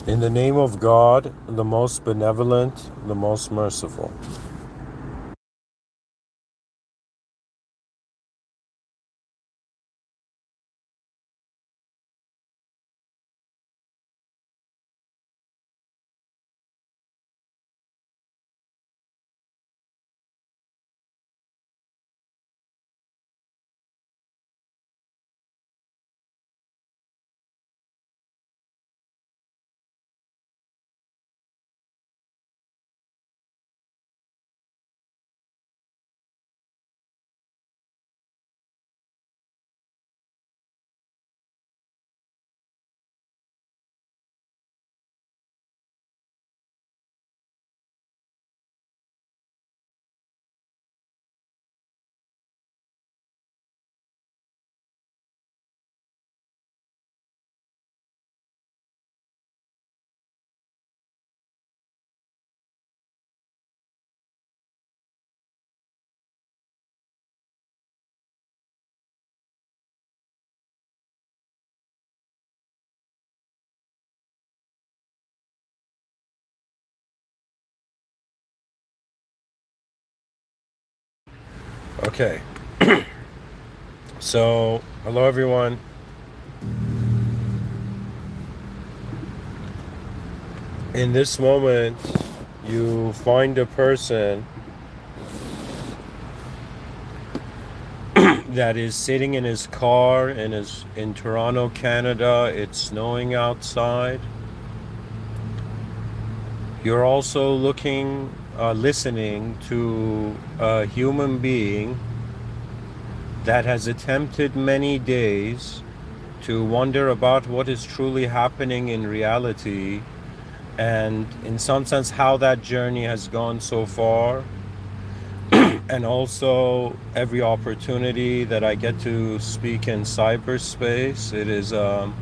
In the name of God, the most benevolent, the most merciful. Okay, so hello everyone. In this moment, you find a person that is sitting in his car in Toronto, Canada. It's snowing outside. You're also listening to a human being that has attempted many days to wonder about what is truly happening in reality, and in some sense how that journey has gone so far, and also every opportunity that I get to speak in cyberspace.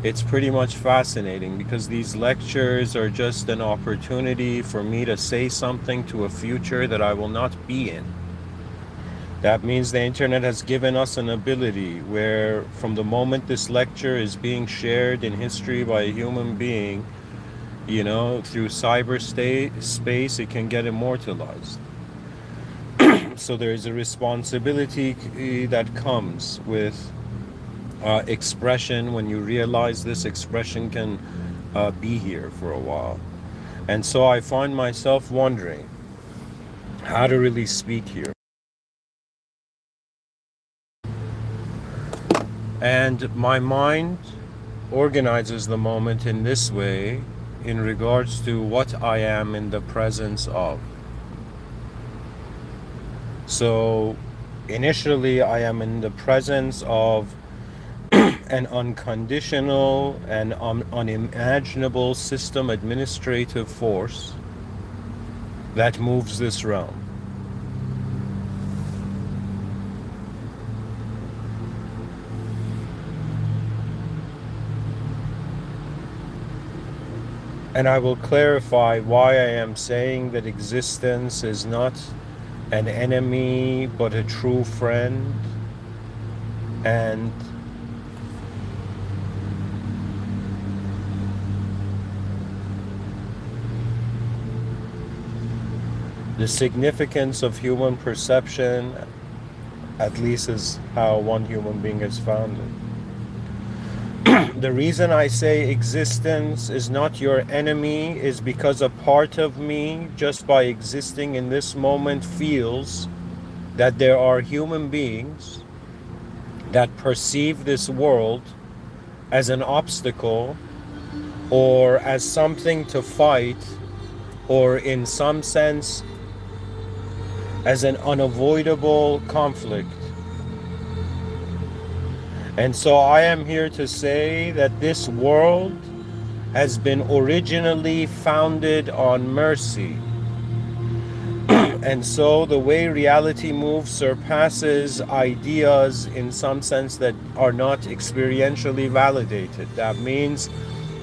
It's pretty much fascinating because these lectures are just an opportunity for me to say something to a future that I will not be in. That means the internet has given us an ability where from the moment this lecture is being shared in history by a human being, through cyberspace, it can get immortalized. So there is a responsibility that comes with expression when you realize this expression can be here for a while. And so I find myself wondering how to really speak here. And my mind organizes the moment in this way in regards to what I am in the presence of. So initially, I am in the presence of an unconditional and unimaginable system administrative force that moves this realm. And I will clarify why I am saying that existence is not an enemy but a true friend, and the significance of human perception, at least is how one human being is founded. The reason I say existence is not your enemy is because a part of me, just by existing in this moment, feels that there are human beings that perceive this world as an obstacle or as something to fight, or in some sense as an unavoidable conflict. And so I am here to say that this world has been originally founded on mercy. And so the way reality moves surpasses ideas in some sense that are not experientially validated. That means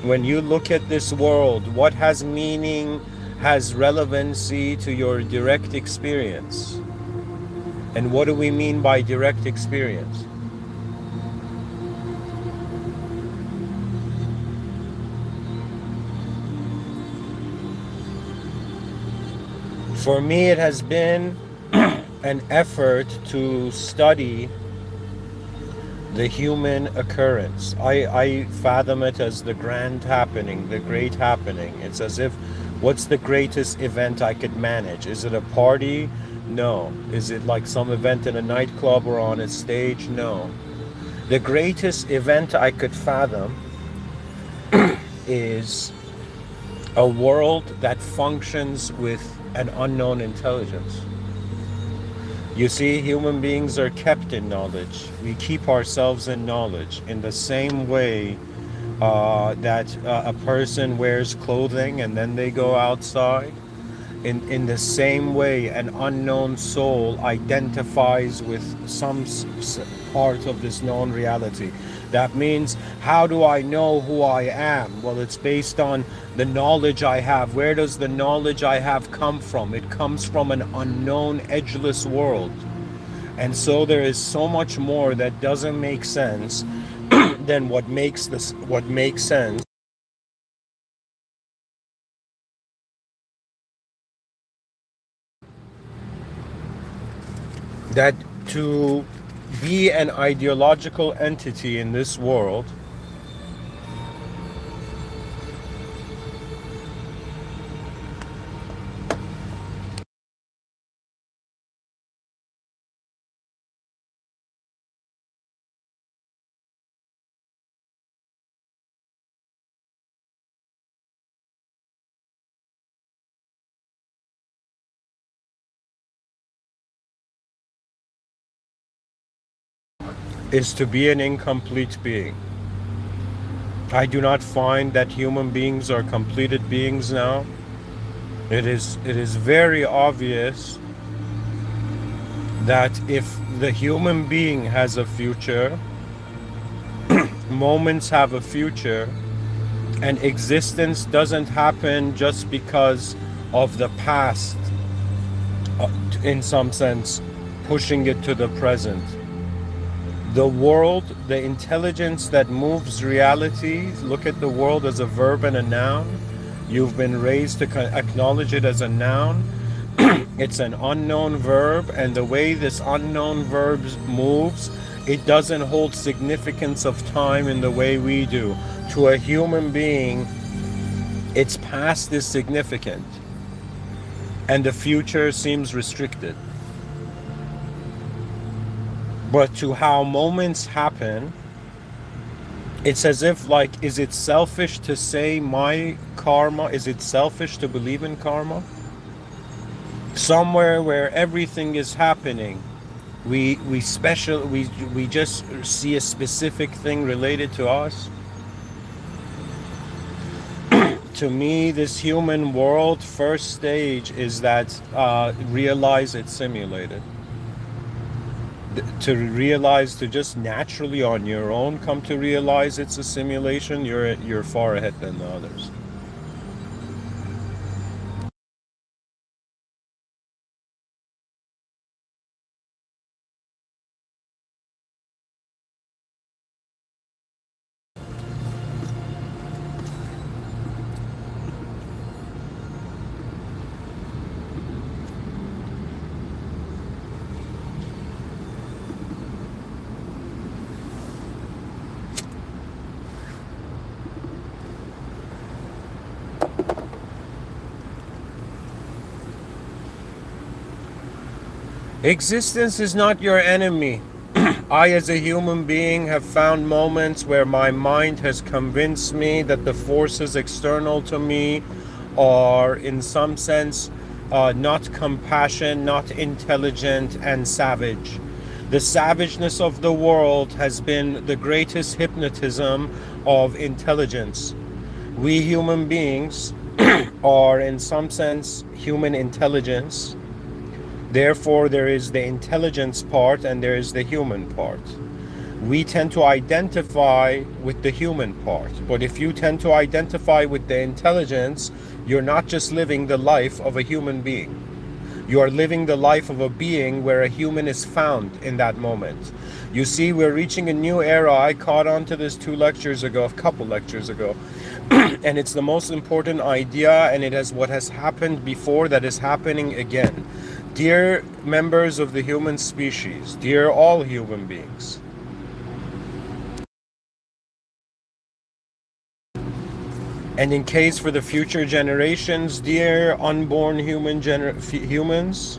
when you look at this world, what has meaning has relevancy to your direct experience. And what do we mean by direct experience? For me, it has been an effort to study the human occurrence. I fathom it as the grand happening, the great happening. It's as if, what's the greatest event I could manage? Is it a party? No. Is it like some event in a nightclub or on a stage? No. The greatest event I could fathom is a world that functions with an unknown intelligence. You see, human beings are kept in knowledge. We keep ourselves in knowledge in the same way that a person wears clothing and then they go outside. In the same way, an unknown soul identifies with some part of this known reality. That means, how do I know who I am? Well, it's based on the knowledge I have. Where does the knowledge I have come from? It comes from an unknown, edgeless world. And so there is so much more that doesn't make sense than what makes sense. That to be an ideological entity in this world is to be an incomplete being. I do not find that human beings are completed beings now. It is very obvious that if the human being has a future, moments have a future, and existence doesn't happen just because of the past, in some sense, pushing it to the present. The world, the intelligence that moves reality, look at the world as a verb and a noun. You've been raised to acknowledge it as a noun. It's an unknown verb, and the way this unknown verb moves, it doesn't hold significance of time in the way we do. To a human being, its past is significant, and the future seems restricted. But to how moments happen, it's as if, like, is it selfish to say my karma? Is it selfish to believe in karma? Somewhere where everything is happening, we just see a specific thing related to us. To me, this human world, first stage is that realize it's simulated. To realize, to just naturally on your own come to realize it's a simulation, you're far ahead than the others. Existence is not your enemy. I, as a human being, have found moments where my mind has convinced me that the forces external to me are, in some sense, not compassion, not intelligent, and savage. The savageness of the world has been the greatest hypnotism of intelligence. We human beings are, in some sense, human intelligence. Therefore, there is the intelligence part and there is the human part. We tend to identify with the human part. But if you tend to identify with the intelligence, you're not just living the life of a human being. You are living the life of a being where a human is found in that moment. You see, we're reaching a new era. I caught on to this a couple lectures ago. And it's the most important idea, and it is what has happened before that is happening again. Dear members of the human species, dear all human beings, and in case for the future generations, dear unborn humans,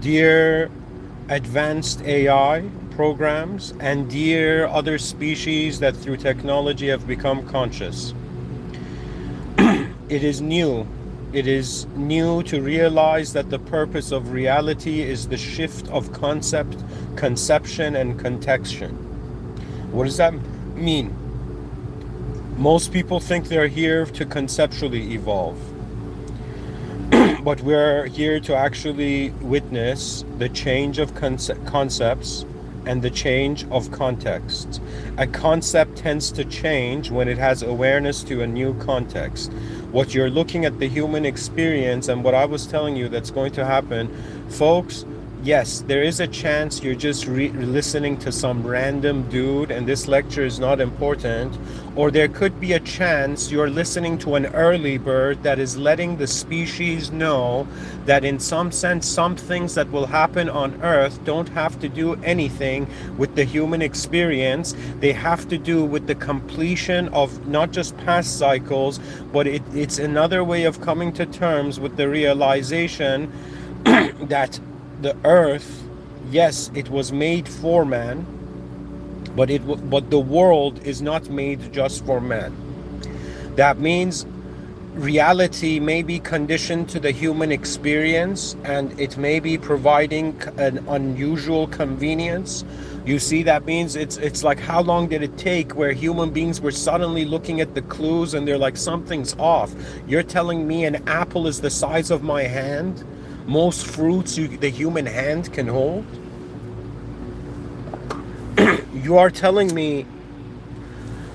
dear advanced AI programs, and dear other species that through technology have become conscious. It is new. It is new to realize that the purpose of reality is the shift of conception, and contection. What does that mean? Most people think they're here to conceptually evolve. But we're here to actually witness the change of concepts and the change of context. A concept tends to change when it has awareness to a new context. What you're looking at the human experience and what I was telling you that's going to happen, folks, yes, there is a chance you're just listening to some random dude and this lecture is not important, or there could be a chance you're listening to an early bird that is letting the species know that in some sense some things that will happen on Earth don't have to do anything with the human experience. They have to do with the completion of not just past cycles, but it's another way of coming to terms with the realization that the Earth, yes, it was made for man, but the world is not made just for man. That means reality may be conditioned to the human experience, and it may be providing an unusual convenience. You see, that means it's like, how long did it take where human beings were suddenly looking at the clues and they're like, something's off. You're telling me an apple is the size of my hand? Most fruits the human hand can hold? You are telling me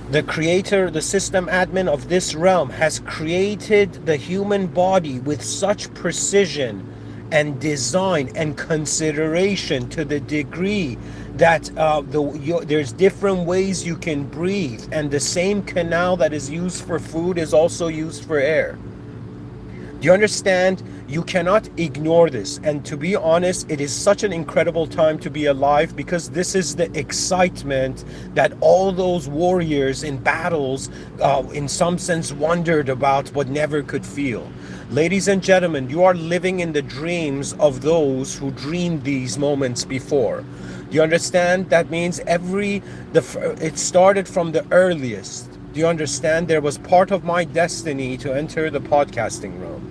the creator, the system admin of this realm has created the human body with such precision and design and consideration to the degree that there's different ways you can breathe, and the same canal that is used for food is also used for air. Do you understand? You cannot ignore this. And to be honest, it is such an incredible time to be alive, because this is the excitement that all those warriors in battles, in some sense, wondered about but never could feel. Ladies and gentlemen, you are living in the dreams of those who dreamed these moments before. Do you understand? That means it started from the earliest. Do you understand? There was part of my destiny to enter the podcasting realm.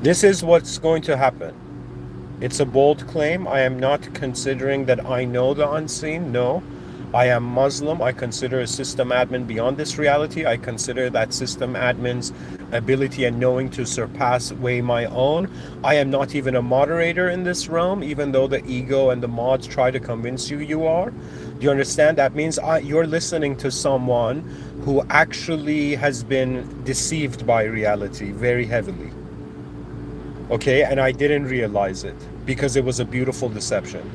This is what's going to happen. It's a bold claim. I am not considering that I know the unseen. No. I am Muslim. I consider a system admin beyond this reality. I consider that system admin's ability and knowing to surpass way my own. I am not even a moderator in this realm, even though the ego and the mods try to convince you are. Do you understand? That means you're listening to someone who actually has been deceived by reality very heavily. Okay, and I didn't realize it because it was a beautiful deception.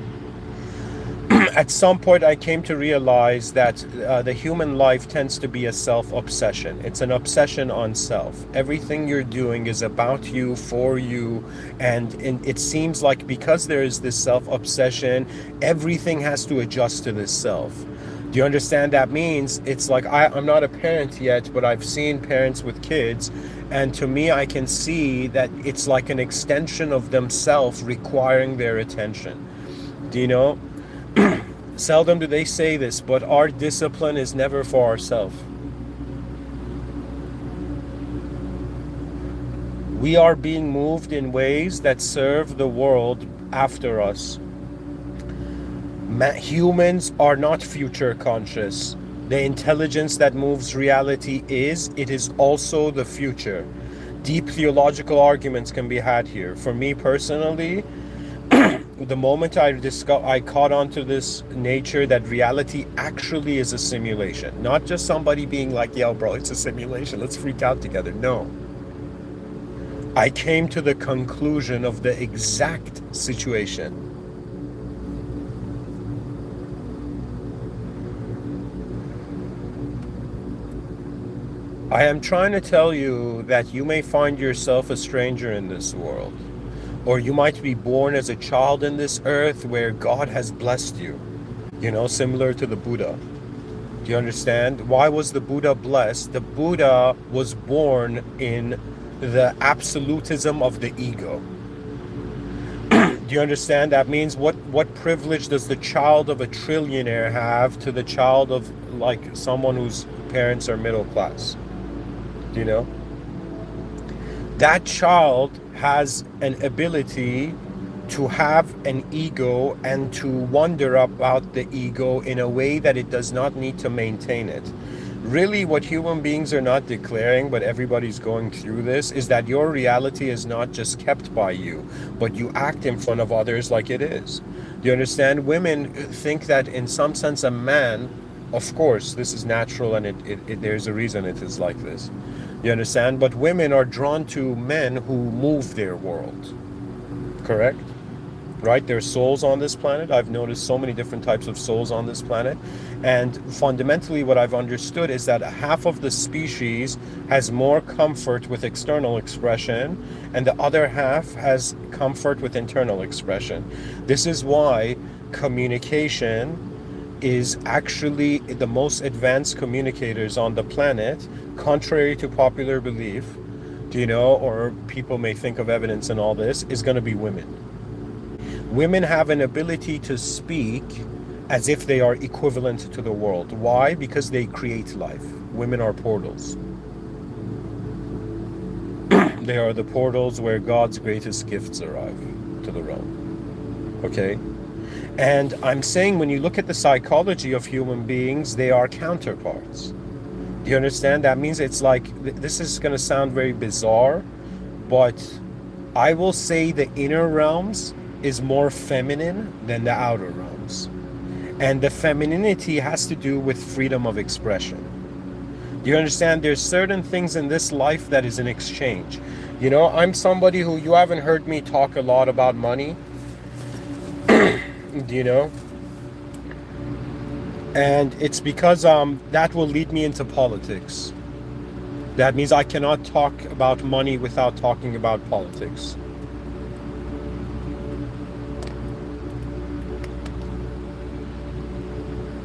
At some point I came to realize that the human life tends to be a self-obsession. It's an obsession on self. Everything you're doing is about you, for you, and it seems like because there is this self-obsession, everything has to adjust to this self. Do you understand? That means it's like I'm not a parent yet, but I've seen parents with kids, and to me I can see that it's like an extension of themselves requiring their attention. Do you know? Seldom do they say this, but our discipline is never for ourselves. We are being moved in ways that serve the world after us. Humans are not future conscious. The intelligence that moves reality it is also the future. Deep theological arguments can be had here. For me personally, the moment I caught on to this nature that reality actually is a simulation, not just somebody being like, yo, bro, it's a simulation, let's freak out together. No. I came to the conclusion of the exact situation. I am trying to tell you that you may find yourself a stranger in this world, or you might be born as a child in this earth where God has blessed you, similar to the Buddha. Do you understand? Why was the Buddha blessed? The Buddha was born in the absolutism of the ego. Do you understand? That means what privilege does the child of a trillionaire have to the child of like someone whose parents are middle class? Do you know? That child has an ability to have an ego and to wonder about the ego in a way that it does not need to maintain it. Really, what human beings are not declaring, but everybody's going through this, is that your reality is not just kept by you, but you act in front of others like it is. Do you understand? Women think that in some sense a man, of course, this is natural and there's a reason it is like this. You understand? But women are drawn to men who move their world. Correct? Right? There's souls on this planet. I've noticed so many different types of souls on this planet. And fundamentally what I've understood is that half of the species has more comfort with external expression and the other half has comfort with internal expression. This is why communication is actually the most advanced communicators on the planet, contrary to popular belief, or people may think of evidence and all this, is going to be women. Women have an ability to speak as if they are equivalent to the world. Why? Because they create life. Women are portals. They are the portals where God's greatest gifts arrive to the realm. Okay? And I'm saying when you look at the psychology of human beings, they are counterparts. Do you understand? That means it's like, this is going to sound very bizarre, but I will say the inner realms is more feminine than the outer realms. And the femininity has to do with freedom of expression. Do you understand? There's certain things in this life that is an exchange. I'm somebody who, you haven't heard me talk a lot about money. And it's because that will lead me into politics. That means I cannot talk about money without talking about politics.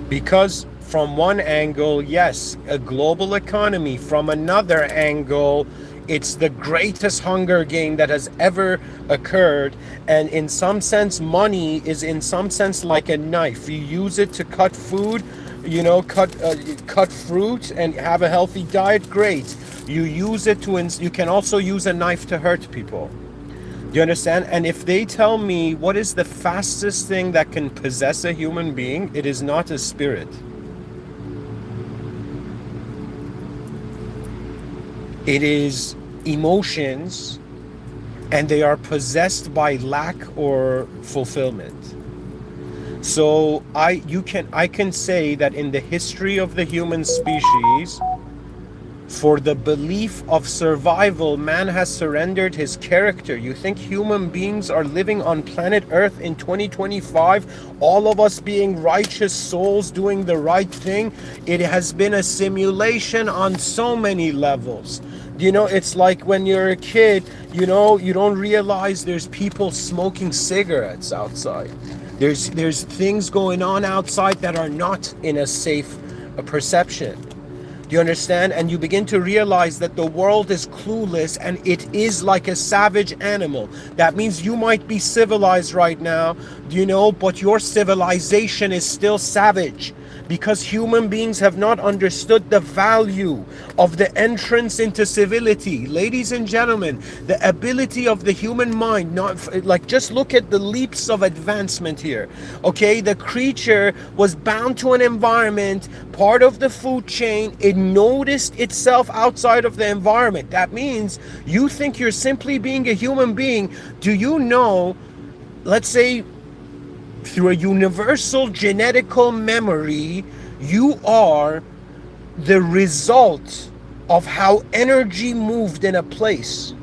Because from one angle, yes, a global economy. From another angle, it's the greatest hunger game that has ever occurred. And in some sense, money is in some sense like a knife. You use it to cut food, cut fruit and have a healthy diet, great. You use it you can also use a knife to hurt people. Do you understand? And if they tell me what is the fastest thing that can possess a human being, it is not a spirit. It is emotions, and they are possessed by lack or fulfillment. So I can say that in the history of the human species, for the belief of survival, man has surrendered his character. You think human beings are living on planet Earth in 2025, all of us being righteous souls doing the right thing? It has been a simulation on so many levels. It's like when you're a kid, you don't realize there's people smoking cigarettes outside. There's things going on outside that are not in a safe perception. Do you understand? And you begin to realize that the world is clueless and it is like a savage animal. That means you might be civilized right now, but your civilization is still savage. Because human beings have not understood the value of the entrance into civility. Ladies and gentlemen, the ability of the human mind, just look at the leaps of advancement here. Okay, the creature was bound to an environment, part of the food chain. It noticed itself outside of the environment. That means you think you're simply being a human being. Do you know, let's say, through a universal genetical memory, you are the result of how energy moved in a place.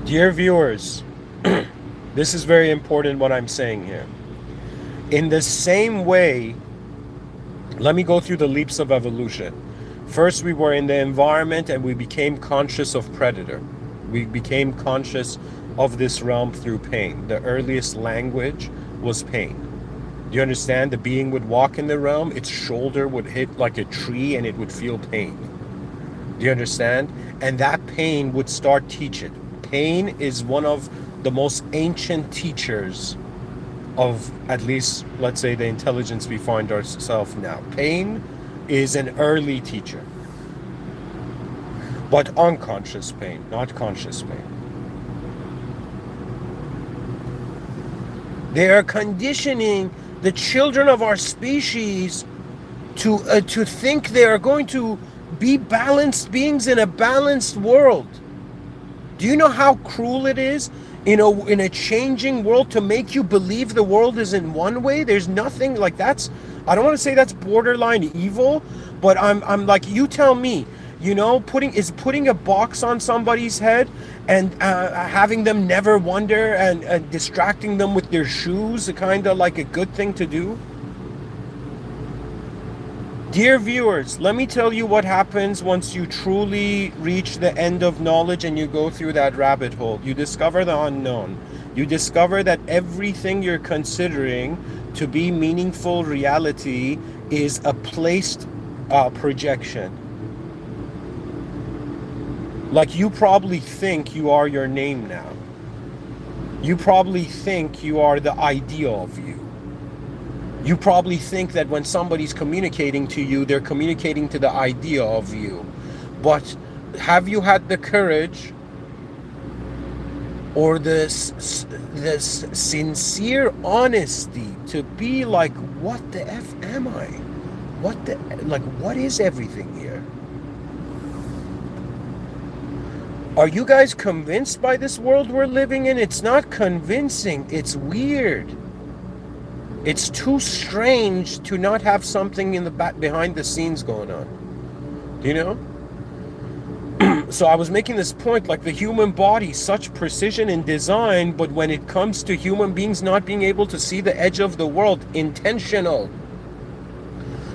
Dear viewers, this is very important what I'm saying here. In the same way, let me go through the leaps of evolution. First, we were in the environment and we became conscious of predator. We became conscious of this realm through pain. The earliest language was pain. Do you understand? The being would walk in the realm, its shoulder would hit like a tree and it would feel pain. Do you understand? And that pain would start teaching. Pain is one of the most ancient teachers of, at least, let's say, the intelligence we find ourselves now. Pain is an early teacher. But unconscious pain, not conscious pain. They are conditioning the children of our species to think they are going to be balanced beings in a balanced world. Do you know how cruel it is in a changing world to make you believe the world is in one way? There's nothing like that's. I don't want to say that's borderline evil, but I'm like, you tell me. You know, putting a box on somebody's head and having them never wonder and distracting them with their shoes, kind of like a good thing to do. Dear viewers, let me tell you what happens once you truly reach the end of knowledge and you go through that rabbit hole. You discover the unknown. You discover that everything you're considering to be meaningful reality is a placed projection. Like, you probably think you are your name now. You probably think you are the ideal of you. You probably think that when somebody's communicating to you, they're communicating to the idea of you. But have you had the courage or the sincere honesty to be like, what the F am I? What is everything here? Are you guys convinced by this world we're living in? It's not convincing. It's weird. It's too strange to not have something in the back behind the scenes going on. Do you know? So I was making this point, like the human body, such precision in design, but when it comes to human beings not being able to see the edge of the world, intentional.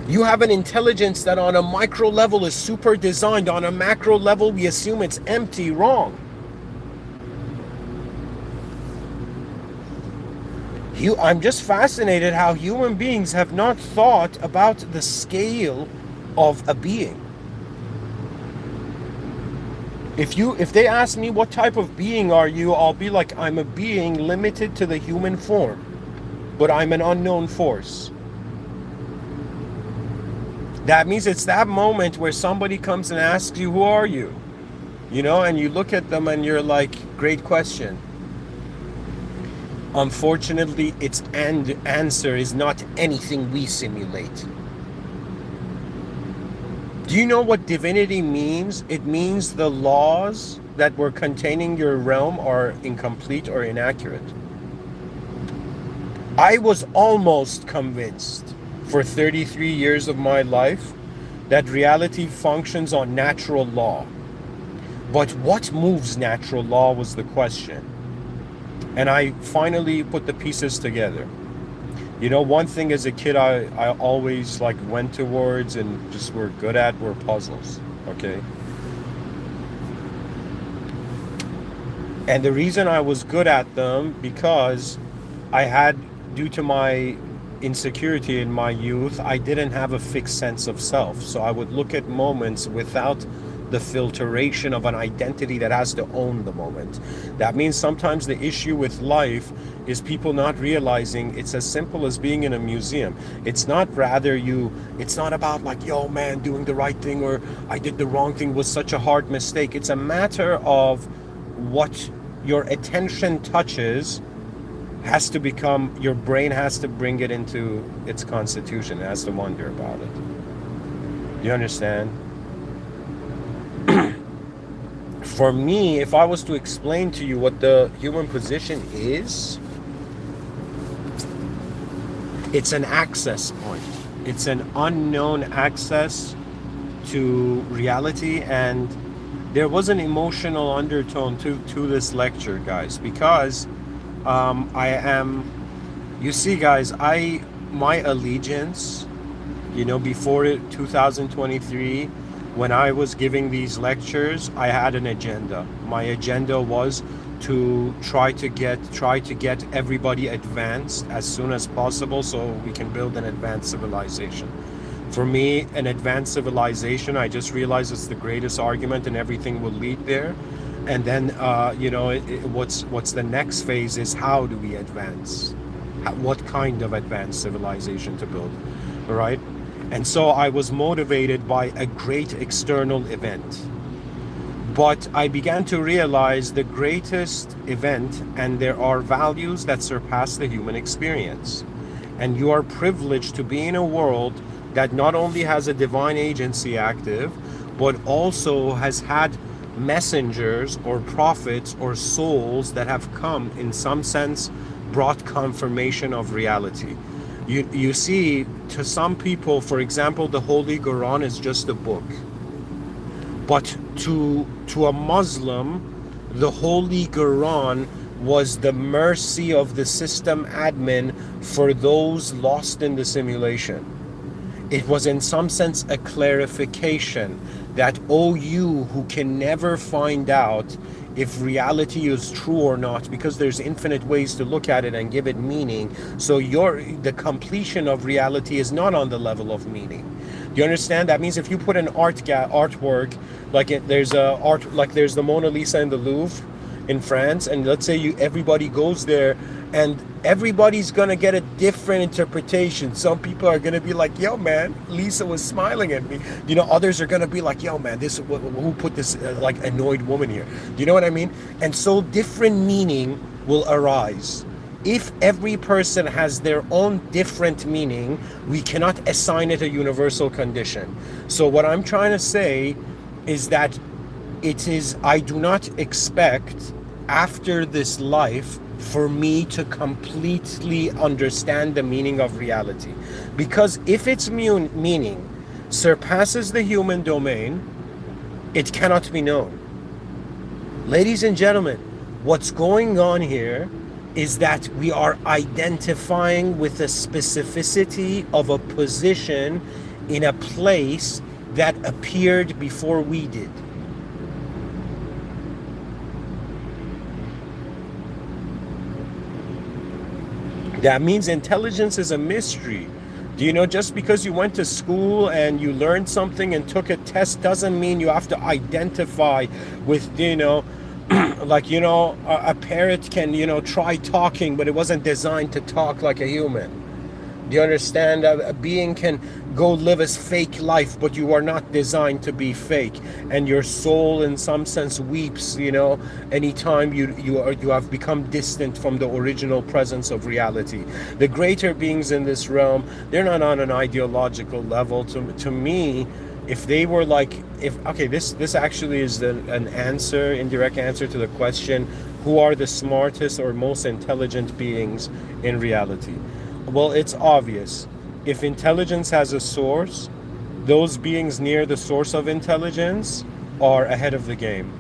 You have an intelligence that on a micro level is super designed. On a macro level, we assume it's empty. Wrong. I'm just fascinated how human beings have not thought about the scale of a being. If they ask me what type of being are you, I'll be like, I'm a being limited to the human form, but I'm an unknown force. That means it's that moment where somebody comes and asks you, who are you? You know, and you look at them and you're like, great question. Unfortunately, its answer is not anything we simulate. Do you know what divinity means? It means the laws that were containing your realm are incomplete or inaccurate. I was almost convinced for 33 years of my life that reality functions on natural law. But what moves natural law was the question. And I finally put the pieces together. You know, one thing as a kid I always like went towards and just were good at were puzzles, okay? And the reason I was good at them because I had, due to my insecurity in my youth, I didn't have a fixed sense of self. So I would look at moments without the filtration of an identity that has to own the moment. That means sometimes the issue with life is people not realizing it's as simple as being in a museum. It's not it's not about like, yo man, doing the right thing or I did the wrong thing was such a hard mistake. It's a matter of what your attention touches has to become, your brain has to bring it into its constitution. It has to wonder about it. Do you understand? For me, if I was to explain to you what the human position is, it's an access point. It's an unknown access to reality, and there was an emotional undertone to this lecture, guys, because you see, guys, my allegiance, before 2023, when I was giving these lectures, I had an agenda. My agenda was to try to get everybody advanced as soon as possible so we can build an advanced civilization. For me, an advanced civilization, I just realized it's the greatest argument and everything will lead there. And then, what's the next phase is, how do we advance? What kind of advanced civilization to build, all right? And so I was motivated by a great external event. But I began to realize the greatest event, and there are values that surpass the human experience. And you are privileged to be in a world that not only has a divine agency active, but also has had messengers or prophets or souls that have come, in some sense, brought confirmation of reality. You see, to some people, for example, the Holy Quran is just a book. But to a Muslim, the Holy Quran was the mercy of the system admin for those lost in the simulation. It was in some sense a clarification that, oh, you who can never find out if reality is true or not, because there's infinite ways to look at it and give it meaning. So the completion of reality is not on the level of meaning. Do you understand? That means if you put an artwork, there's the Mona Lisa in the Louvre in France, and let's say everybody goes there, and everybody's gonna get a different interpretation. Some people are gonna be like, yo man, Lisa was smiling at me. Others are gonna be like, yo man, who put this annoyed woman here? Do you know what I mean? And so different meaning will arise. If every person has their own different meaning, we cannot assign it a universal condition. So what I'm trying to say is that I do not expect after this life for me to completely understand the meaning of reality. Because if its meaning surpasses the human domain, it cannot be known. Ladies and gentlemen, what's going on here is that we are identifying with the specificity of a position in a place that appeared before we did. That means intelligence is a mystery. Do you know, just because you went to school and you learned something and took a test doesn't mean you have to identify with, a parrot can, try talking, but it wasn't designed to talk like a human. Do you understand? A being can go live a fake life, but you are not designed to be fake. And your soul, in some sense, weeps, anytime you have become distant from the original presence of reality. The greater beings in this realm, they're not on an ideological level. To me, if they were this actually is an indirect answer to the question, who are the smartest or most intelligent beings in reality? Well, it's obvious. If intelligence has a source, those beings near the source of intelligence are ahead of the game.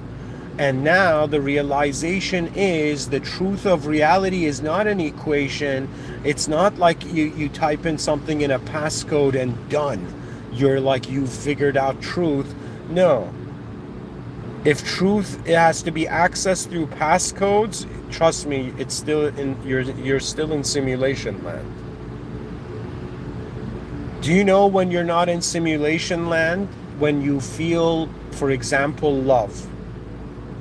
And now the realization is the truth of reality is not an equation. It's not like you type in something in a passcode and done. You figured out truth. No. If truth has to be accessed through passcodes, trust me, it's still you're still in simulation land. Do you know when you're not in simulation land? When you feel, for example, love,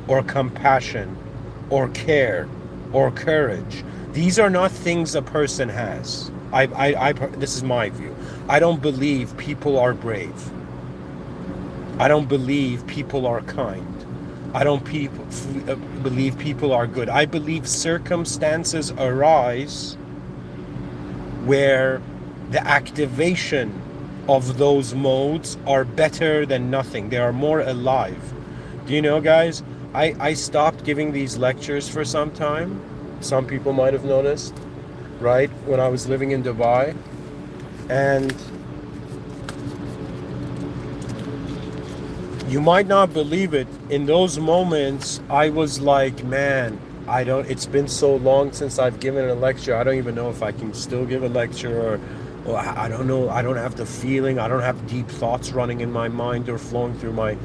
or compassion, or care, or courage. These are not things a person has. This is my view. I don't believe people are brave. I don't believe people are kind. I don't believe people are good. I believe circumstances arise where the activation of those modes are better than nothing. They are more alive. Do you know, guys? I stopped giving these lectures for some time. Some people might have noticed, right? When I was living in Dubai. And you might not believe it. In those moments, I was like, man, it's been so long since I've given a lecture. I don't even know if I can still give a lecture, or I don't know. I don't have the feeling. I don't have deep thoughts running in my mind or flowing through my,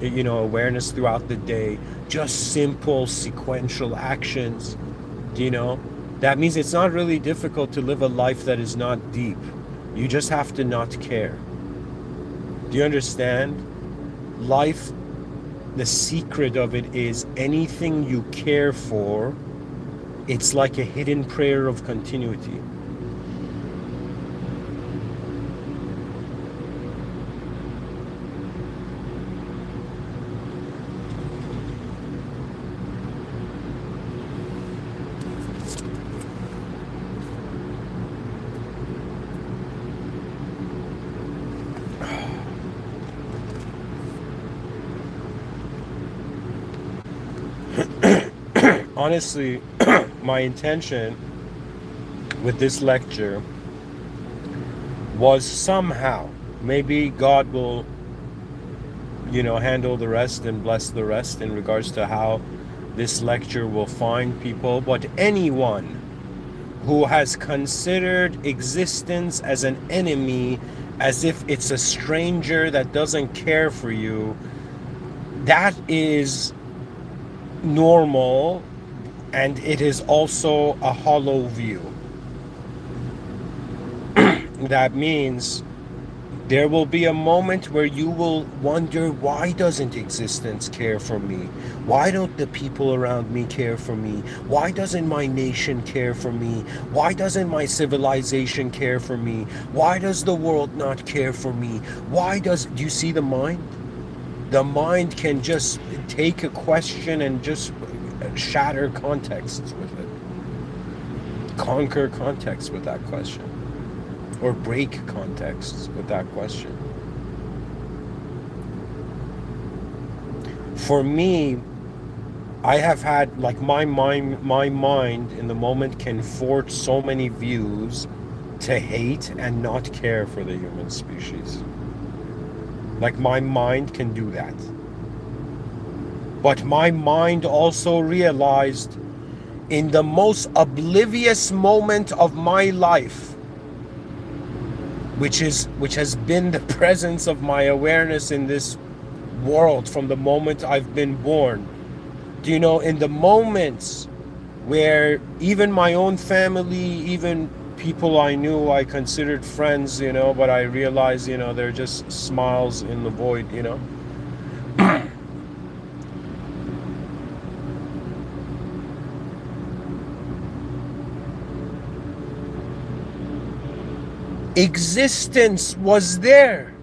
awareness throughout the day. Just simple sequential actions, that means it's not really difficult to live a life that is not deep. You just have to not care. Do you understand? Life, the secret of it is anything you care for, it's like a hidden prayer of continuity. Honestly, my intention with this lecture was somehow, maybe God will, handle the rest and bless the rest in regards to how this lecture will find people, but anyone who has considered existence as an enemy, as if it's a stranger that doesn't care for you, that is normal, and it is also a hollow view. That means there will be a moment where you will wonder, why doesn't existence care for me? Why don't the people around me care for me? Why doesn't my nation care for me? Why doesn't my civilization care for me? Why does the world not care for me? Do you see the mind? The mind can just take a question and just shatter contexts with it. Conquer context with that question. Or break contexts with that question. For me, I have had, like, my mind in the moment can forge so many views to hate and not care for the human species. Like, my mind can do that. But my mind also realized in the most oblivious moment of my life, which has been the presence of my awareness in this world from the moment I've been born. Do you know, in the moments where even my own family, even people I knew, I considered friends, but I realized, they're just smiles in the void, Existence was there.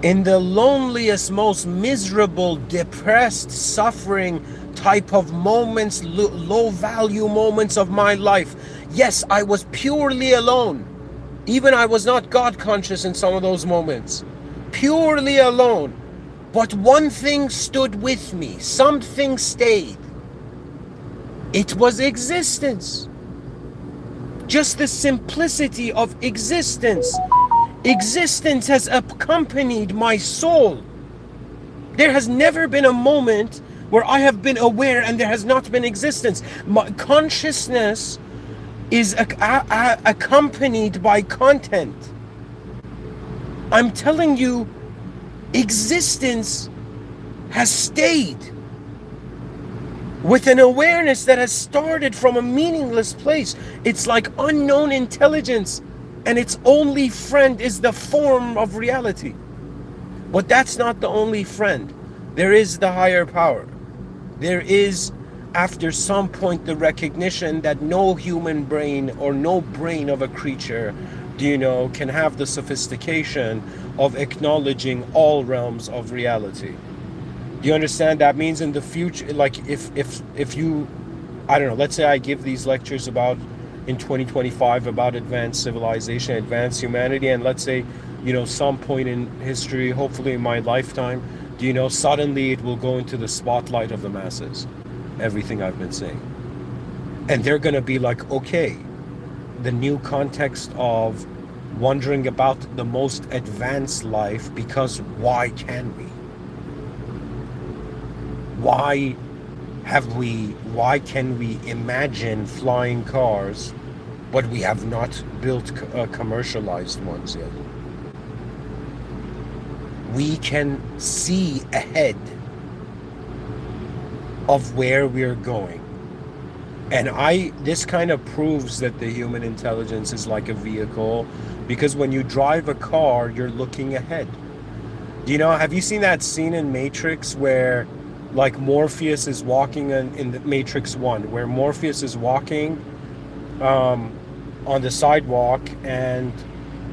In the loneliest, most miserable, depressed, suffering type of moments, low value moments of my life. Yes, I was purely alone. Even I was not God conscious in some of those moments. Purely alone. But one thing stood with me. Something stayed. It was existence. Just the simplicity of existence. Existence has accompanied my soul. There has never been a moment where I have been aware and there has not been existence. My consciousness is accompanied by content. I'm telling you, existence has stayed with an awareness that has started from a meaningless place. It's like unknown intelligence, and its only friend is the form of reality. But that's not the only friend. There is the higher power. There is, after some point, the recognition that no human brain or no brain of a creature, can have the sophistication of acknowledging all realms of reality. Do you understand? That means in the future, like if you, I don't know, let's say I give these lectures about in 2025 about advanced civilization, advanced humanity, and let's say, some point in history, hopefully in my lifetime, suddenly it will go into the spotlight of the masses, everything I've been saying. And they're going to be like, okay, the new context of wondering about the most advanced life, because why can we? Why why can we imagine flying cars, but we have not built commercialized ones yet? We can see ahead of where we're going. And this kind of proves that the human intelligence is like a vehicle, because when you drive a car, you're looking ahead. Have you seen that scene in Matrix where like Morpheus is walking in the Matrix 1, where Morpheus is walking on the sidewalk and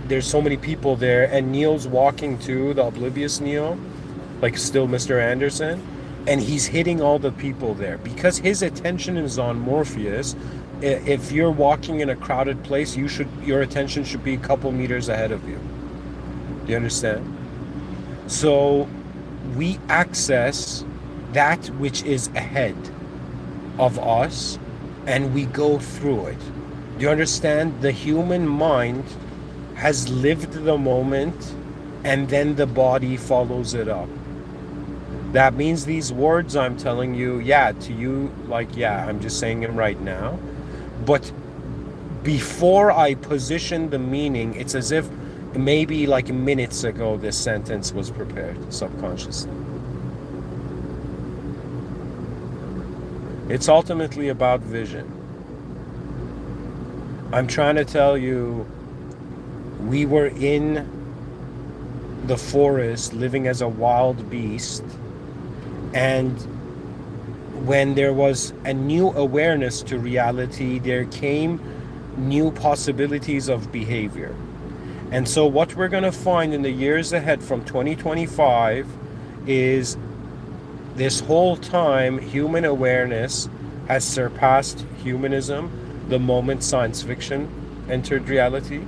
there's so many people there, and Neo's walking too, the oblivious Neo, like still Mr. Anderson, and he's hitting all the people there because his attention is on Morpheus. If you're walking in a crowded place, your attention should be a couple meters ahead of you. Do you understand? So we access that which is ahead of us and we go through it. Do you understand? The human mind has lived the moment and then the body follows it up. That means these words I'm telling you, to you, I'm just saying them right now. But before I position the meaning, it's as if maybe like minutes ago this sentence was prepared subconsciously. It's ultimately about vision. I'm trying to tell you, we were in the forest living as a wild beast, and when there was a new awareness to reality, there came new possibilities of behavior. And so what we're going to find in the years ahead from 2025 is this whole time human awareness has surpassed humanism the moment science fiction entered reality.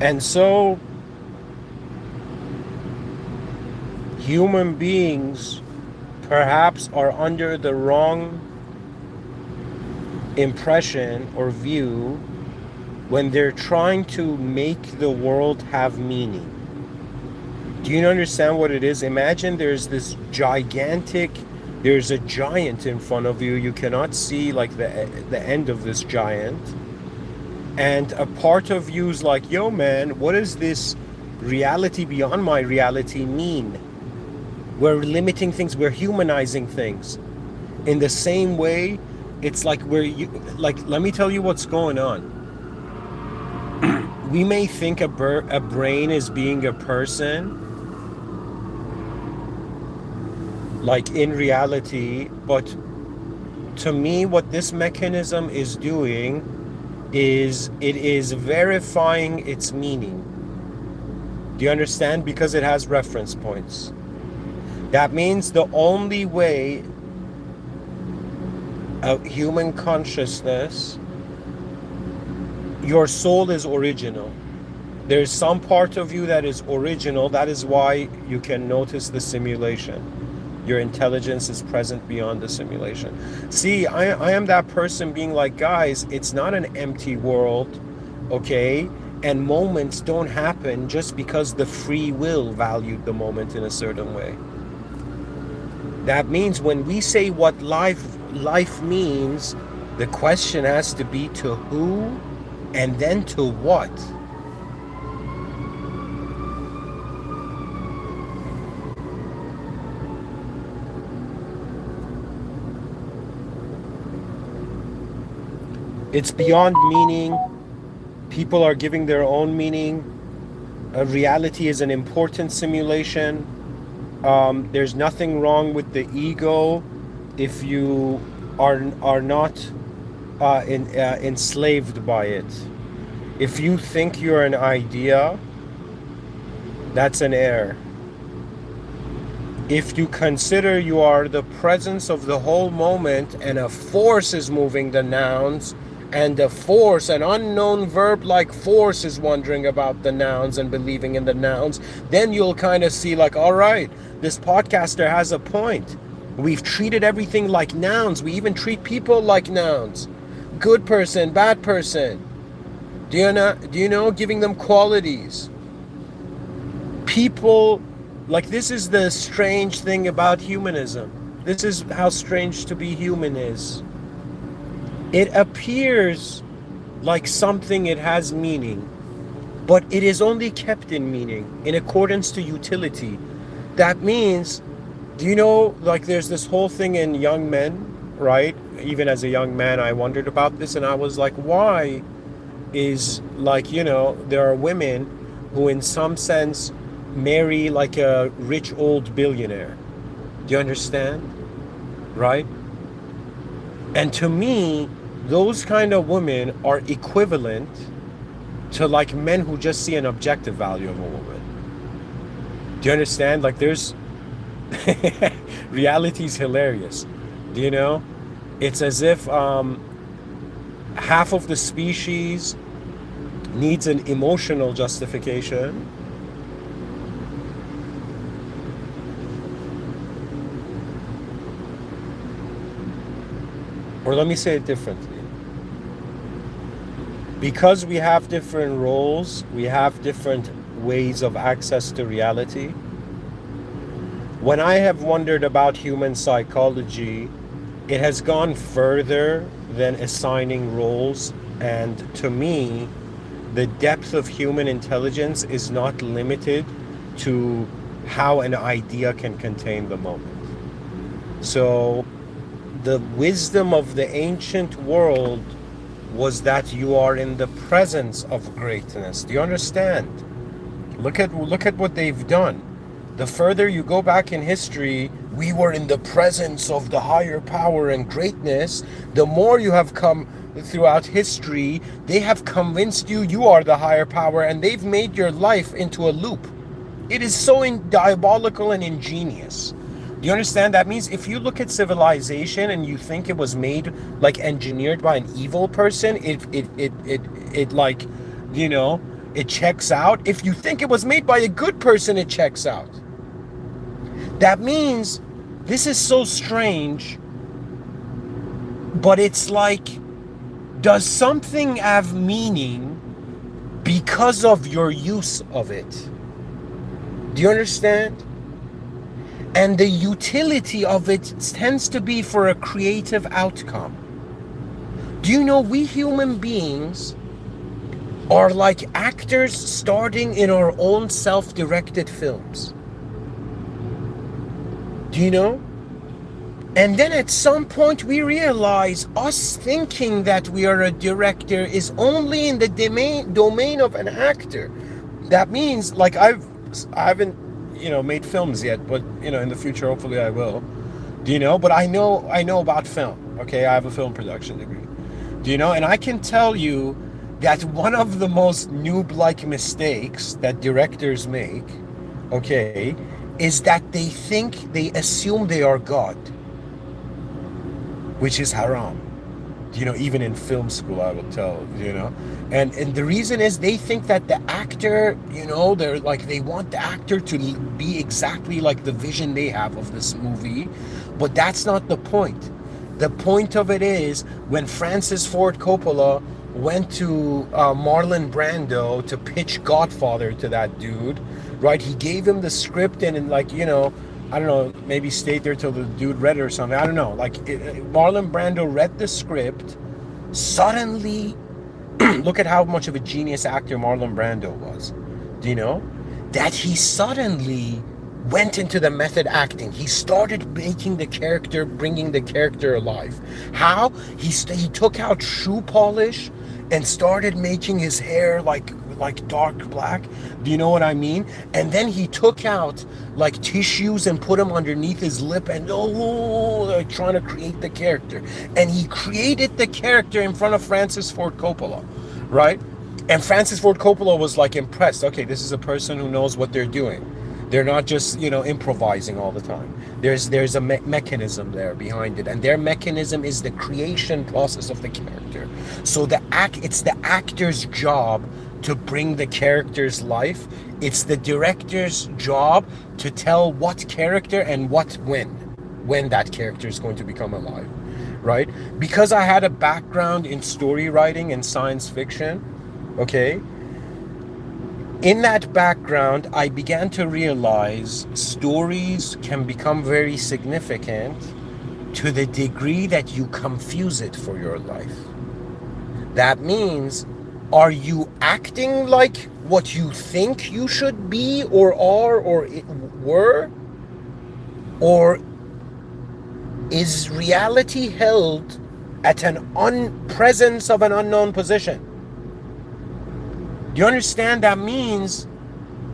And so human beings perhaps are under the wrong impression or view when they're trying to make the world have meaning. Do you understand what it is? Imagine there's a giant in front of you. You cannot see like the end of this giant. And a part of you is like, yo man, what does this reality beyond my reality mean? We're limiting things, we're humanizing things. In the same way, it's like let me tell you what's going on. We may think a brain is being a person, like in reality, but to me, what this mechanism is doing is it is verifying its meaning. Do you understand? Because it has reference points. That means the only way of human consciousness, your soul is original. There's some part of you that is original. That is why you can notice the simulation. Your intelligence is present beyond the simulation. See, I am that person being like, guys, it's not an empty world, okay? And moments don't happen just because the free will valued the moment in a certain way. That means when we say what life means, the question has to be to who and then to what. It's beyond meaning. People are giving their own meaning. Reality is an important simulation. There's nothing wrong with the ego if you are not enslaved by it. If you think you're an idea, that's an error. If you consider you are the presence of the whole moment and a force is moving the nouns, and a force, an unknown verb like force, is wondering about the nouns and believing in the nouns, then you'll kind of see like, all right, this podcaster has a point. We've treated everything like nouns. We even treat people like nouns. Good person, bad person. Do you know? Giving them qualities. People, like, this is the strange thing about humanism. This is how strange to be human is. It appears like something, it has meaning, but it is only kept in meaning in accordance to utility. That means, do you know, like, there's this whole thing in young men, right? Even as a young man, I wondered about this, and I was like, why is, like, there are women who in some sense marry like a rich old billionaire. Do you understand? Right? And to me, those kind of women are equivalent to like men who just see an objective value of a woman. Do you understand? Like, there's reality's hilarious. Do you know? It's as if half of the species needs an emotional justification, or let me say it differently. Because we have different roles, we have different ways of access to reality. When I have wondered about human psychology, it has gone further than assigning roles, and to me, the depth of human intelligence is not limited to how an idea can contain the moment. So, the wisdom of the ancient world was that you are in the presence of greatness. Do you understand? Look at what they've done. The further you go back in history, we were in the presence of the higher power and greatness. The more you have come throughout history, they have convinced you are the higher power, and they've made your life into a loop. It is so diabolical and ingenious. Do you understand? That means if you look at civilization and you think it was made, like, engineered by an evil person, it like, it checks out. If you think it was made by a good person, it checks out. That means this is so strange, but it's like, does something have meaning because of your use of it? Do you understand? And the utility of it tends to be for a creative outcome. Do you know, we human beings are like actors starring in our own self-directed films. Do you know? And then at some point we realize us thinking that we are a director is only in the domain of an actor. That means, like, I haven't made films yet, but in the future hopefully I will. Do you know? But I know about film. Okay, I have a film production degree. Do you know? And I can tell you that one of the most noob-like mistakes that directors make, okay, is that they assume they are God, which is haram. Even in film school, I will tell, and the reason is they think that the actor, they're like, they want the actor to be exactly like the vision they have of this movie, but that's not the point. The point of it is, when Francis Ford Coppola went to Marlon Brando to pitch Godfather to that dude, right? He gave him the script, and like, I don't know, maybe stayed there till the dude read it or something. I don't know. Like, Marlon Brando read the script. Suddenly, look at how much of a genius actor Marlon Brando was. Do you know? That he suddenly went into the method acting. He started making the character, bringing the character alive. How? He took out shoe polish and started making his hair like dark black. Do you know what I mean? And then he took out like tissues and put them underneath his lip and like trying to create the character. And he created the character in front of Francis Ford Coppola, right? And Francis Ford Coppola was like impressed. Okay, this is a person who knows what they're doing. They're not just, improvising all the time. There's a mechanism there behind it, and their mechanism is the creation process of the character. So it's the actor's job to bring the character's life. It's the director's job to tell what character and when that character is going to become alive, right? Because I had a background in story writing and science fiction, okay? In that background, I began to realize stories can become very significant to the degree that you confuse it for your life. That means, are you acting like what you think you should be or are or were? Or is reality held at an presence of an unknown position? Do you understand? That means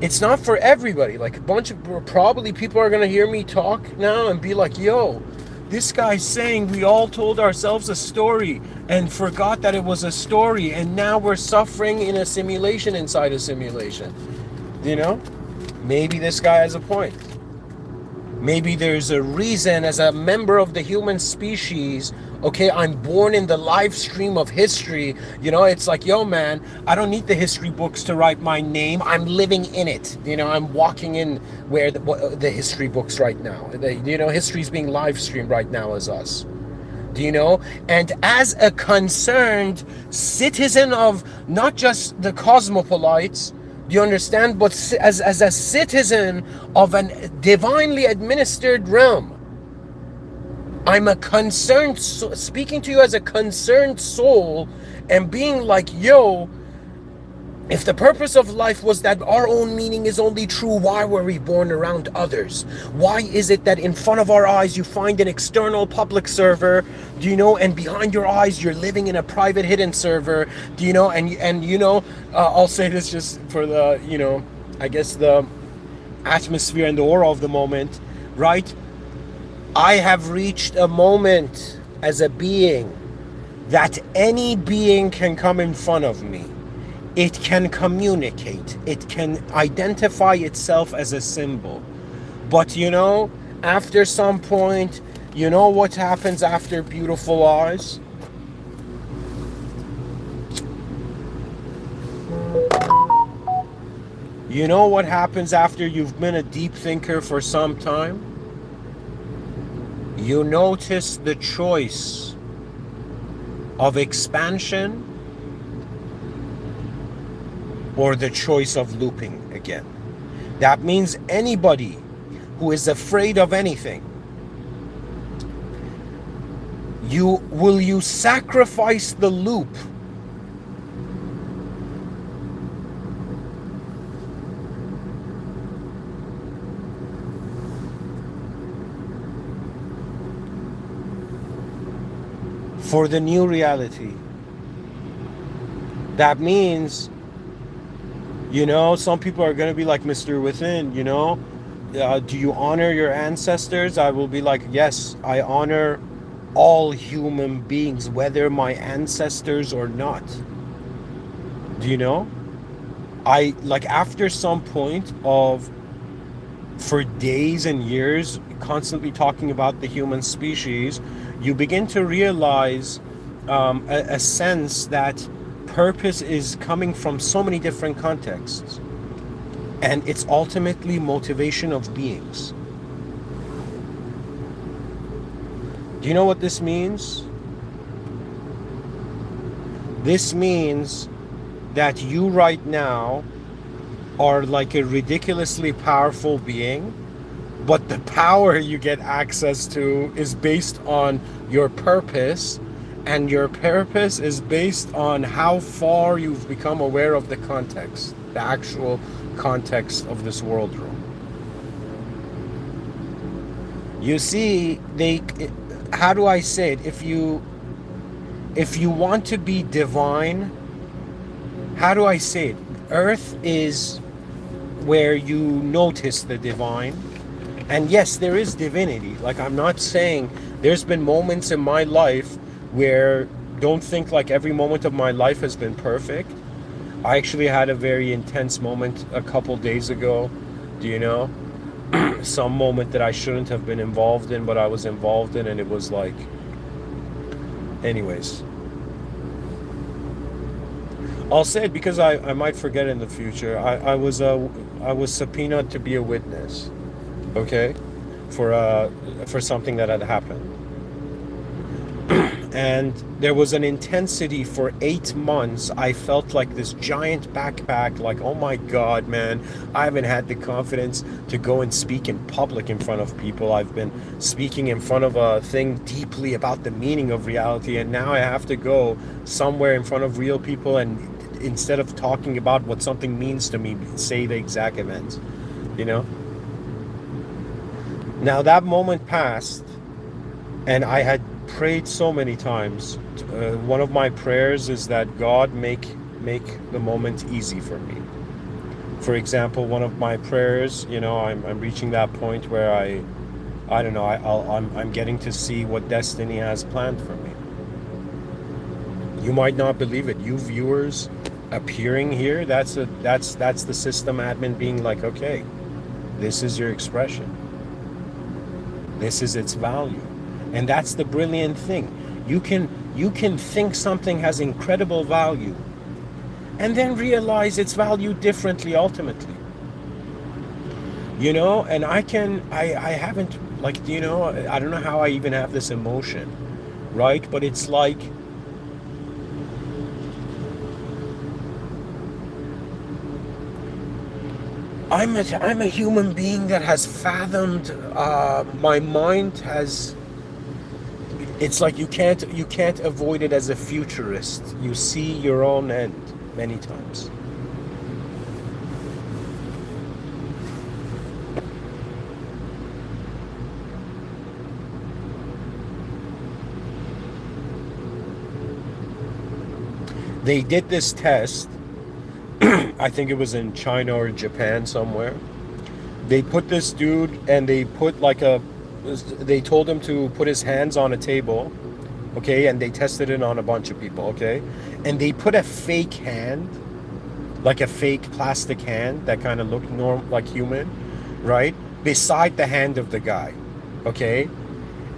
it's not for everybody. Like a bunch of probably people are going to hear me talk now and be like, yo, this guy's saying we all told ourselves a story and forgot that it was a story, and now we're suffering in a simulation inside a simulation. You know? Maybe this guy has a point. Maybe there's a reason, as a member of the human species, okay, I'm born in the live stream of history. It's like, yo, man, I don't need the history books to write my name. I'm living in it. I'm walking in where the history books right now. History's being live streamed right now as us. And as a concerned citizen of not just the cosmopolites, do you understand? But as a citizen of a divinely administered realm, I'm a concerned, speaking to you as a concerned soul and being like, yo, if the purpose of life was that our own meaning is only true, why were we born around others? Why is it that in front of our eyes you find an external public server, and behind your eyes you're living in a private hidden server, I'll say this just for the, I guess the atmosphere and the aura of the moment, right? I have reached a moment as a being that any being can come in front of me. It can communicate. It can identify itself as a symbol. But after some point, what happens after beautiful eyes? You know what happens after you've been a deep thinker for some time? You notice the choice of expansion or the choice of looping again. That means anybody who is afraid of anything, will you sacrifice the loop for the new reality? That means, some people are going to be like, Mr.Within, do you honor your ancestors? I will be like, yes, I honor all human beings, whether my ancestors or not. I, like, after some point of, for days and years, constantly talking about the human species, you begin to realize a sense that purpose is coming from so many different contexts, and it's ultimately motivation of beings. Do you know what this means? This means that you right now are like a ridiculously powerful being, but the power you get access to is based on your purpose, and your purpose is based on how far you've become aware of the context, the actual context of this world room. You see, how do I say it? If you want to be divine, how do I say it? Earth is where you notice the divine. And yes, there is divinity. Like, I'm not saying, there's been moments in my life where, don't think like every moment of my life has been perfect. I actually had a very intense moment a couple days ago. Do you know? Some moment that I shouldn't have been involved in, but I was involved in, and it was like, anyways. I'll say it because I might forget in the future. I was subpoenaed to be a witness, okay, for something that had happened, and there was an intensity for 8 months. I felt like this giant backpack, like, oh my God, man, I haven't had the confidence to go and speak in public in front of people. I've been speaking in front of a thing deeply about the meaning of reality, and now I have to go somewhere in front of real people and, instead of talking about what something means to me, say the exact events, you know? Now that moment passed, and I had prayed so many times. One of my prayers is that God make the moment easy for me. For example, one of my prayers, I'm reaching that point where I don't know, I'm getting to see what destiny has planned for me. You might not believe it. You viewers appearing here, that's the system admin being like, okay, this is your expression. This is its value. And that's the brilliant thing. You can think something has incredible value and then realize its value differently ultimately. And I haven't, like, I don't know how I even have this emotion, right? But it's like, I'm a human being that has fathomed, my mind has, it's like you can't avoid it as a futurist. You see your own end many times. They did this test, I think it was in China or Japan somewhere. They put this dude, and they told him to put his hands on a table, okay, and they tested it on a bunch of people, okay, and they put a fake hand, like a fake plastic hand that kind of looked like human, right, beside the hand of the guy, okay,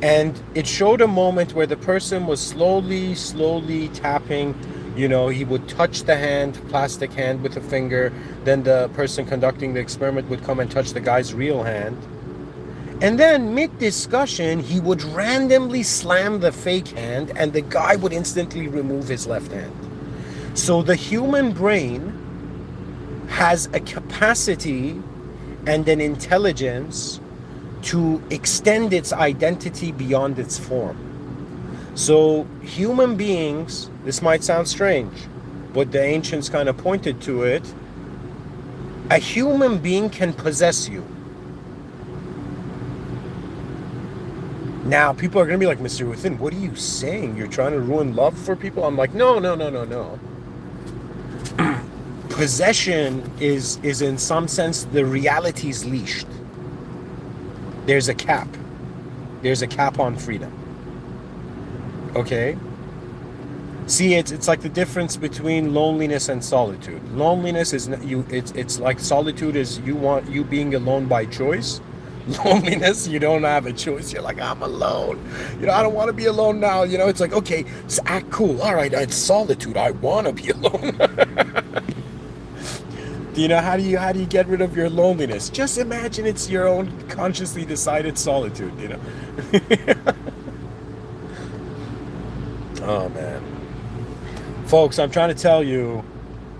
and it showed a moment where the person was slowly tapping. He would touch the plastic hand with a finger, then the person conducting the experiment would come and touch the guy's real hand. And then mid-discussion, he would randomly slam the fake hand, and the guy would instantly remove his left hand. So the human brain has a capacity and an intelligence to extend its identity beyond its form. So human beings, this might sound strange, but the ancients kind of pointed to it. A human being can possess you. Now, people are going to be like, Mr. Within, what are you saying? You're trying to ruin love for people? I'm like, no. Possession is in some sense the reality's leashed. There's a cap. There's a cap on freedom. Okay? See, it's like the difference between loneliness and solitude. Loneliness is it's like solitude is you being alone by choice. Loneliness, you don't have a choice. You're like, I'm alone. I don't want to be alone now. It's like, okay, so act cool. All right, it's solitude. I want to be alone. How do you get rid of your loneliness? Just imagine it's your own consciously decided solitude. Oh man, folks, I'm trying to tell you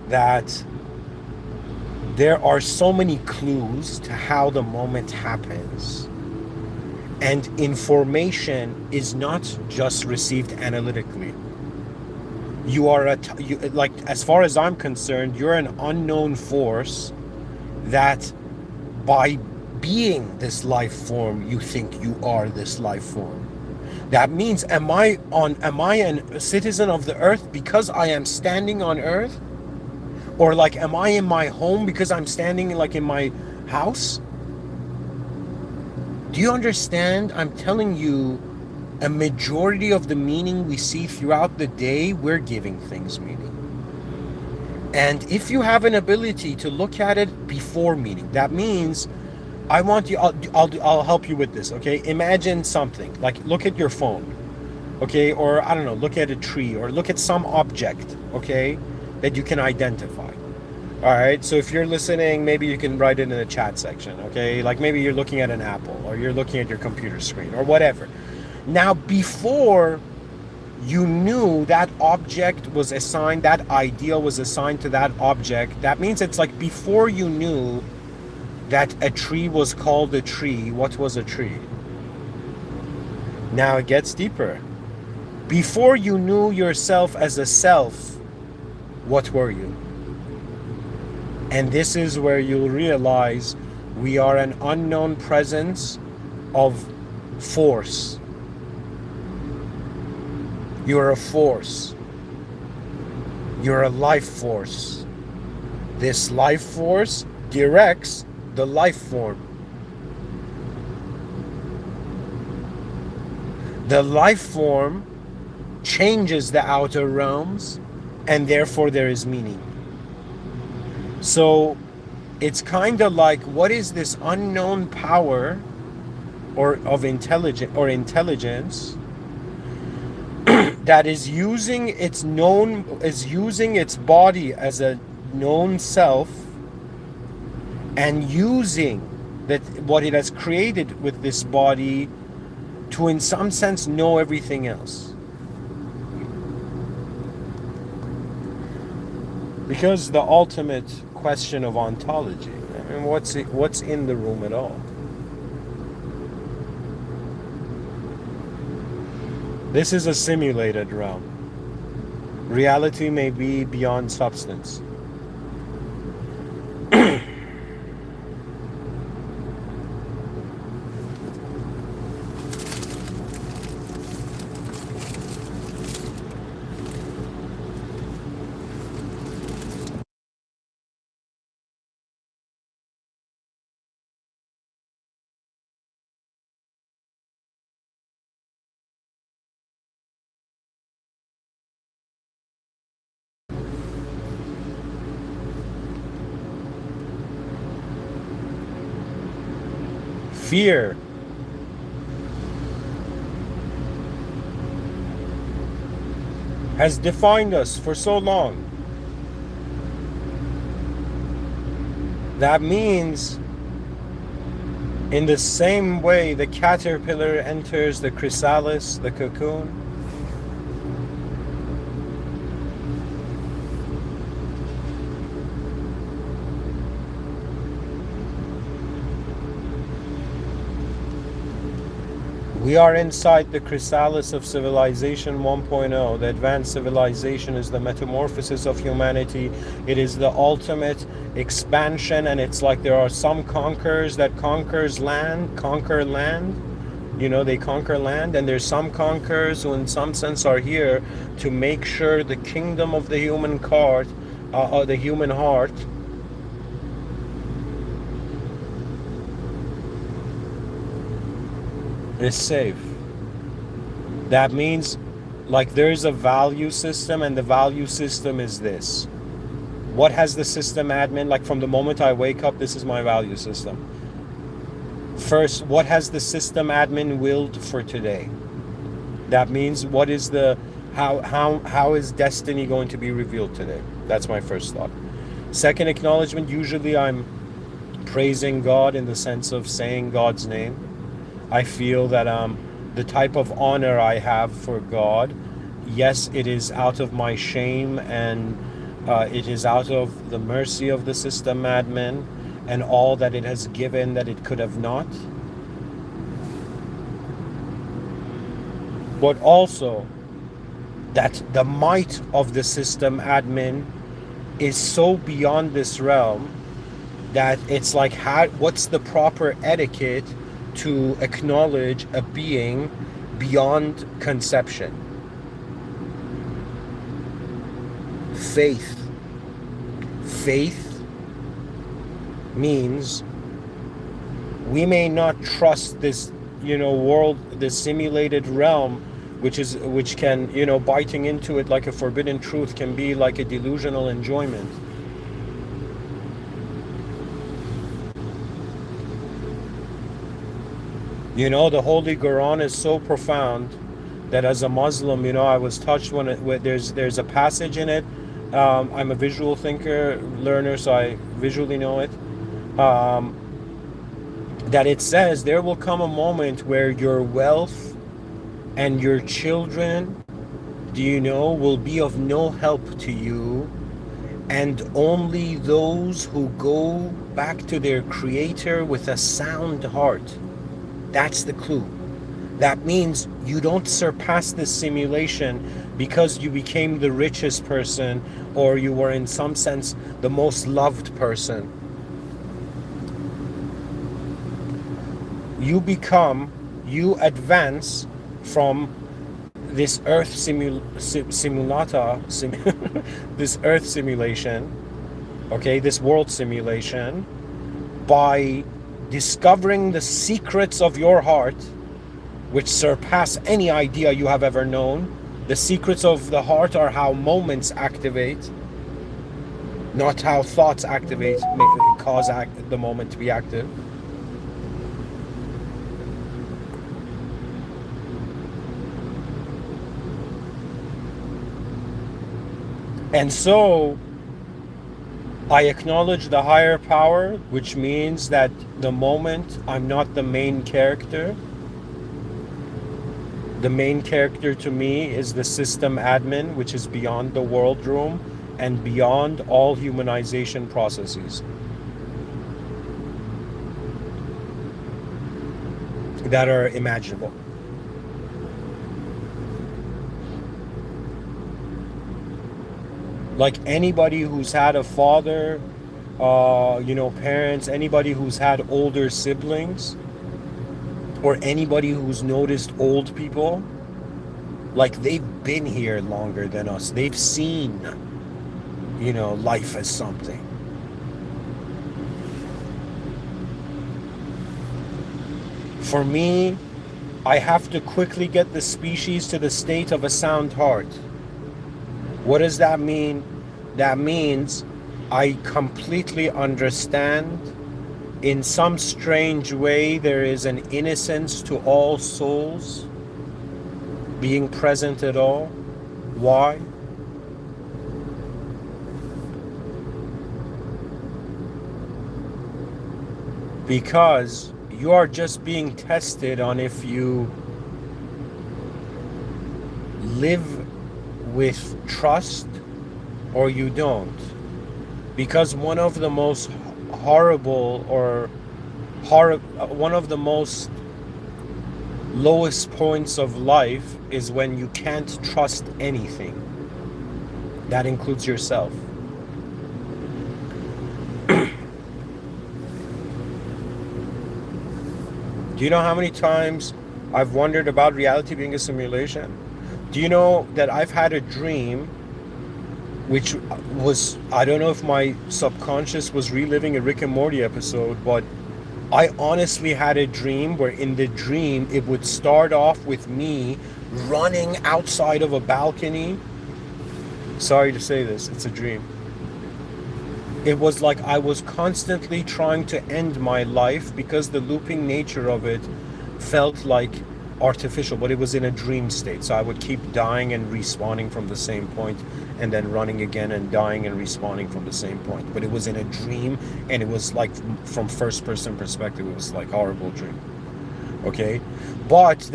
that there are so many clues to how the moment happens, and information is not just received analytically. You are like, as far as I'm concerned, you're an unknown force that by being this life form, you think you are this life form. That means, am I a citizen of the earth because I am standing on earth? Or like, am I in my home because I'm standing like in my house? Do you understand? I'm telling you, a majority of the meaning we see throughout the day, we're giving things meaning. And if you have an ability to look at it before meaning, that means I want you, I'll help you with this, okay? Imagine something, like look at your phone, okay? Or I don't know, look at a tree or look at some object, okay? That you can identify. All right, so if you're listening, maybe you can write it in the chat section, okay? Like maybe you're looking at an apple or you're looking at your computer screen or whatever. Now, before you knew that object was assigned, that ideal was assigned to that object, that means it's like before you knew that a tree was called a tree, what was a tree? Now it gets deeper. Before you knew yourself as a self, what were you? And this is where you'll realize we are an unknown presence of force. You're a force. You're a life force. This life force directs the life form. The life form changes the outer realms, and therefore there is meaning. So it's kind of like, what is this unknown power or of intelligence that is using its body as a known self, and using that what it has created with this body to in some sense know everything else. Because the ultimate question of ontology, I mean, what's in the room at all? This is a simulated realm. Reality may be beyond substance. Fear has defined us for so long. That means, in the same way the caterpillar enters the chrysalis, the cocoon, we are inside the chrysalis of civilization 1.0. The advanced civilization is the metamorphosis of humanity. It is the ultimate expansion, and it's like there are some conquerors that conquer land. You know, they conquer land, and there's some conquerors who in some sense are here to make sure the kingdom of the human heart is safe. That means, like, there's a value system, and the value system is this. What has the system admin, like from the moment I wake up, this is my value system. First, what has the system admin willed for today? That means, what is the how is destiny going to be revealed today? That's my first thought. Second acknowledgement, usually I'm praising God in the sense of saying God's name. I feel that the type of honor I have for God, yes, it is out of my shame, and it is out of the mercy of the system admin and all that it has given that it could have not. But also that the might of the system admin is so beyond this realm that it's like, what's the proper etiquette to acknowledge a being beyond conception? Faith. Faith means we may not trust this, world, this simulated realm, which can, biting into it like a forbidden truth can be like a delusional enjoyment. The Holy Quran is so profound that as a Muslim, I was touched when there's a passage in it. I'm a visual thinker, learner, so I visually know it. That it says there will come a moment where your wealth and your children, will be of no help to you, and only those who go back to their Creator with a sound heart. That's the clue. That means you don't surpass this simulation because you became the richest person or you were in some sense the most loved person. You advance from this earth this earth simulation, okay, this world simulation, by discovering the secrets of your heart, which surpass any idea you have ever known. The secrets of the heart are how moments activate, not how thoughts activate, cause the moment to be active. And so I acknowledge the higher power, which means that the moment I'm not the main character. The main character to me is the system admin, which is beyond the world room and beyond all humanization processes that are imaginable. Like anybody who's had a father, parents, anybody who's had older siblings, or anybody who's noticed old people, like they've been here longer than us. They've seen, life as something. For me, I have to quickly get the species to the state of a sound heart. What does that mean? That means I completely understand. In some strange way, there is an innocence to all souls being present at all. Why? Because you are just being tested on if you live with trust or you don't. Because one of the most one of the most lowest points of life is when you can't trust anything. That includes yourself. Do you know how many times I've wondered about reality being a simulation? Do you know that I've had a dream which was, I don't know if my subconscious was reliving a Rick and Morty episode, but I honestly had a dream where in the dream it would start off with me running outside of a balcony. Sorry to say this, it's a dream. It was like I was constantly trying to end my life because the looping nature of it felt like artificial, but it was in a dream state. So I would keep dying and respawning from the same point, and then running again and dying and respawning from the same point. But it was in a dream, and it was like from first person perspective, it was like a horrible dream. Okay, but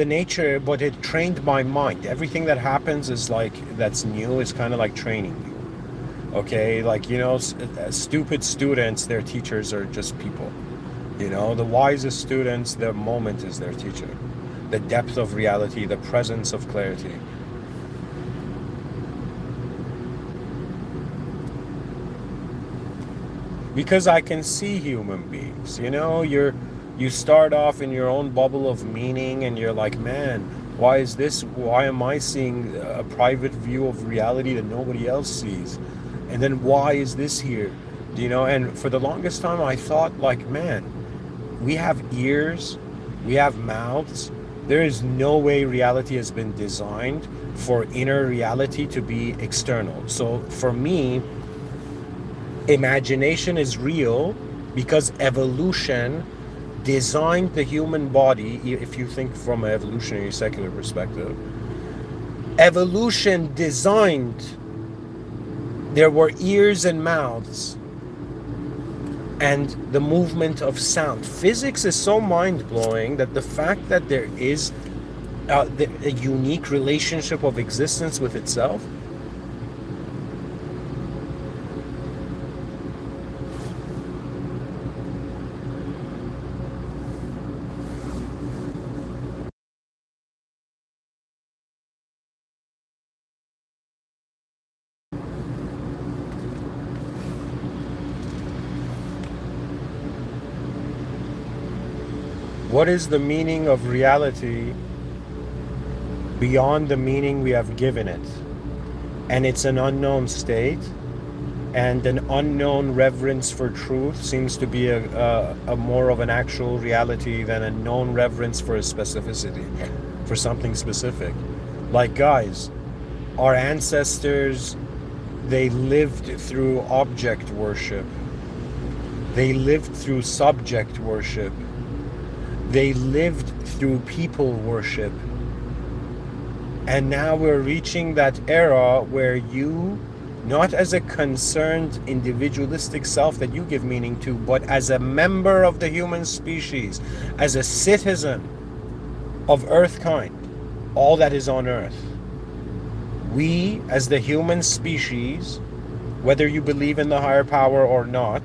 it trained my mind. Everything that happens is like, that's new, is kind of like training you. Okay, like, stupid students, their teachers are just people. The wisest students, their moment is their teacher. The depth of reality, the presence of clarity. because I can see human beings. You start off in your own bubble of meaning, and you're like, man, why am I seeing a private view of reality that nobody else sees? And then why is this here? And for the longest time I thought, like, man, we have ears, we have mouths. There is no way reality has been designed for inner reality to be external. So for me, imagination is real because evolution designed the human body. If you think from an evolutionary secular perspective, evolution designed, there were ears and mouths and the movement of sound. Physics is so mind-blowing that the fact that there is a unique relationship of existence with itself. What is the meaning of reality beyond the meaning we have given it? And it's an unknown state, and an unknown reverence for truth seems to be a more of an actual reality than a known reverence for a specificity, for something specific. Like, guys, our ancestors, they lived through object worship. They lived through subject worship. They lived through people worship. And now we're reaching that era where you, not as a concerned individualistic self that you give meaning to, but as a member of the human species, as a citizen of Earthkind, all that is on Earth, we as the human species, whether you believe in the higher power or not,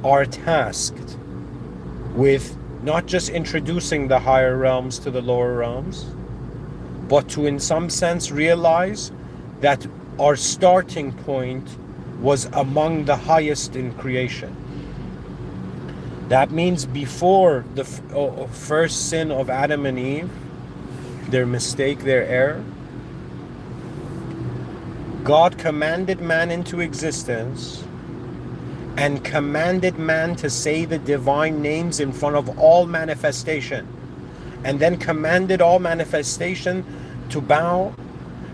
are tasked with not just introducing the higher realms to the lower realms, but to, in some sense, realize that our starting point was among the highest in creation. That means before the first sin of Adam and Eve, their mistake, their error, God commanded man into existence and commanded man to say the divine names in front of all manifestation, and then commanded all manifestation to bow,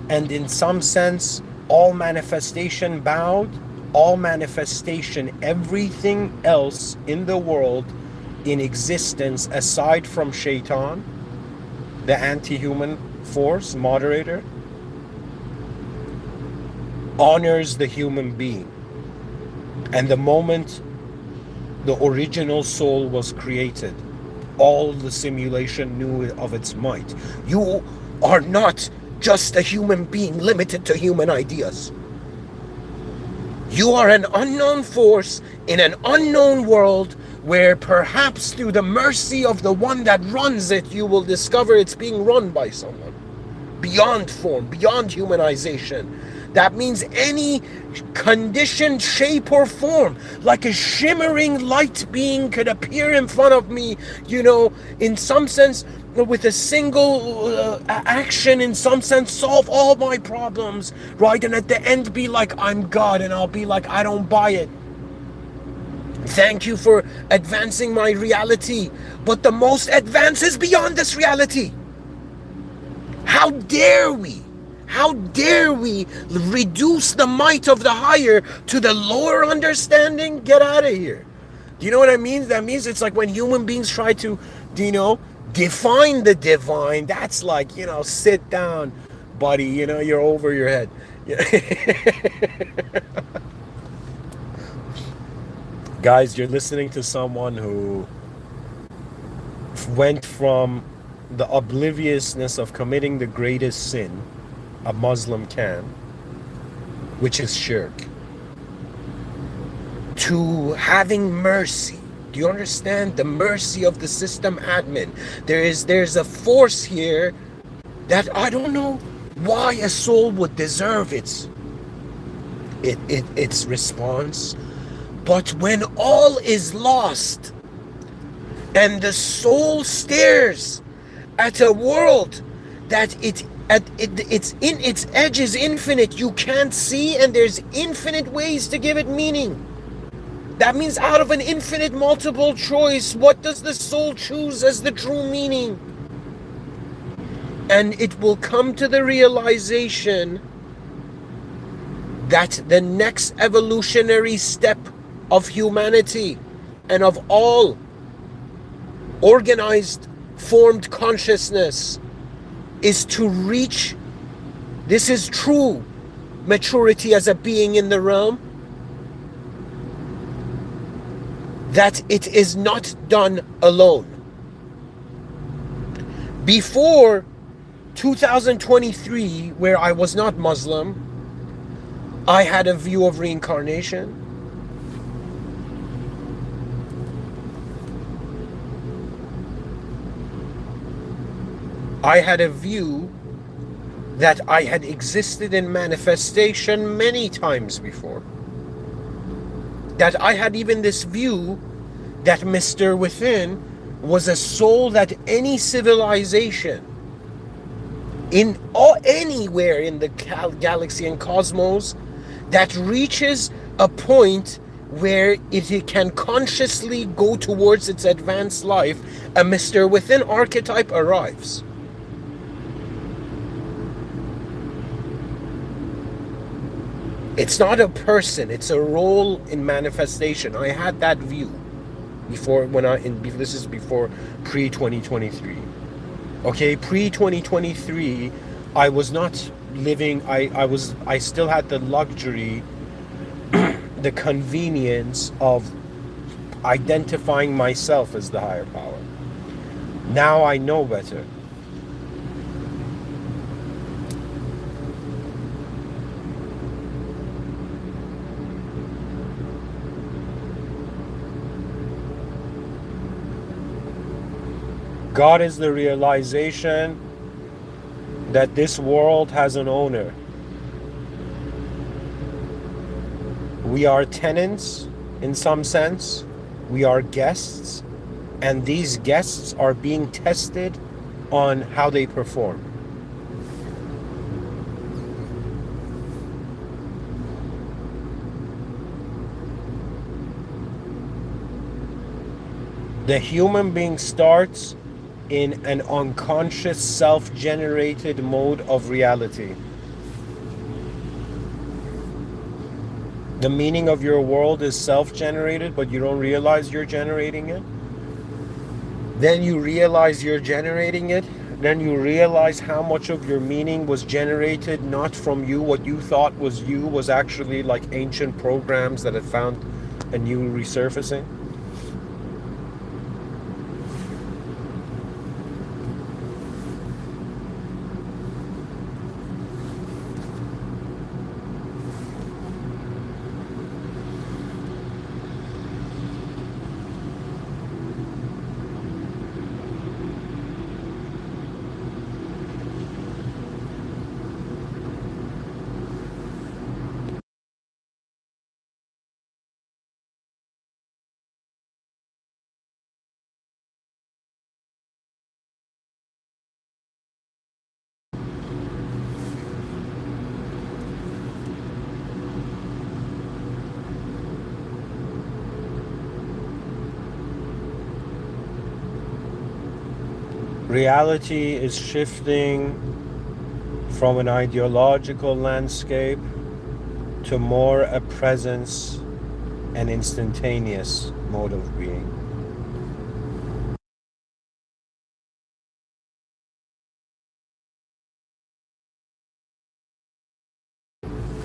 and in some sense all manifestation bowed. All manifestation, everything else in the world in existence aside from Shaitan, the anti-human force moderator, honors the human being. And the moment the original soul was created, all the simulation knew of its might. You are not just a human being limited to human ideas. You are an unknown force in an unknown world where perhaps through the mercy of the one that runs it, you will discover it's being run by someone beyond form, beyond humanization. That means any conditioned shape or form, like a shimmering light being could appear in front of me, in some sense, with a single action, in some sense, solve all my problems, right? And at the end be like, I'm God, and I'll be like, I don't buy it. Thank you for advancing my reality, but the most advanced is beyond this reality. How dare we? How dare we reduce the might of the higher to the lower understanding? Get out of here. Do you know what I mean? That means it's like when human beings try to, define the divine. That's like, sit down, buddy. You're over your head. Guys, you're listening to someone who went from the obliviousness of committing the greatest sin a Muslim can, which is shirk, to having mercy. Do you understand? The mercy of the system admin. There's a force here that I don't know why a soul would deserve its response, But when all is lost and the soul stares at a world that it's in its edge is infinite, you can't see, and there's infinite ways to give it meaning. That means out of an infinite multiple choice, what does the soul choose as the true meaning? And it will come to the realization that the next evolutionary step of humanity and of all organized, formed consciousness is to reach, this is true maturity as a being in the realm, that it is not done alone. Before 2023, where I was not Muslim, I had a view of reincarnation. I had a view that I had existed in manifestation many times before. That I had even this view that Mr. Within was a soul that any civilization in anywhere in the galaxy and cosmos that reaches a point where it can consciously go towards its advanced life, a Mr. Within archetype arrives. It's not a person, it's a role in manifestation. I had that view before, this is before pre-2023. Okay, pre-2023, I was not living, I still had the luxury, the convenience of identifying myself as the higher power. Now I know better. God is the realization that this world has an owner. We are tenants in some sense. We are guests, and these guests are being tested on how they perform. The human being starts in an unconscious, self-generated mode of reality. The meaning of your world is self-generated, but you don't realize you're generating it. Then you realize you're generating it. Then you realize how much of your meaning was generated not from you. What you thought was you was actually like ancient programs that had found a new resurfacing. Reality is shifting from an ideological landscape to more a presence and instantaneous mode of being.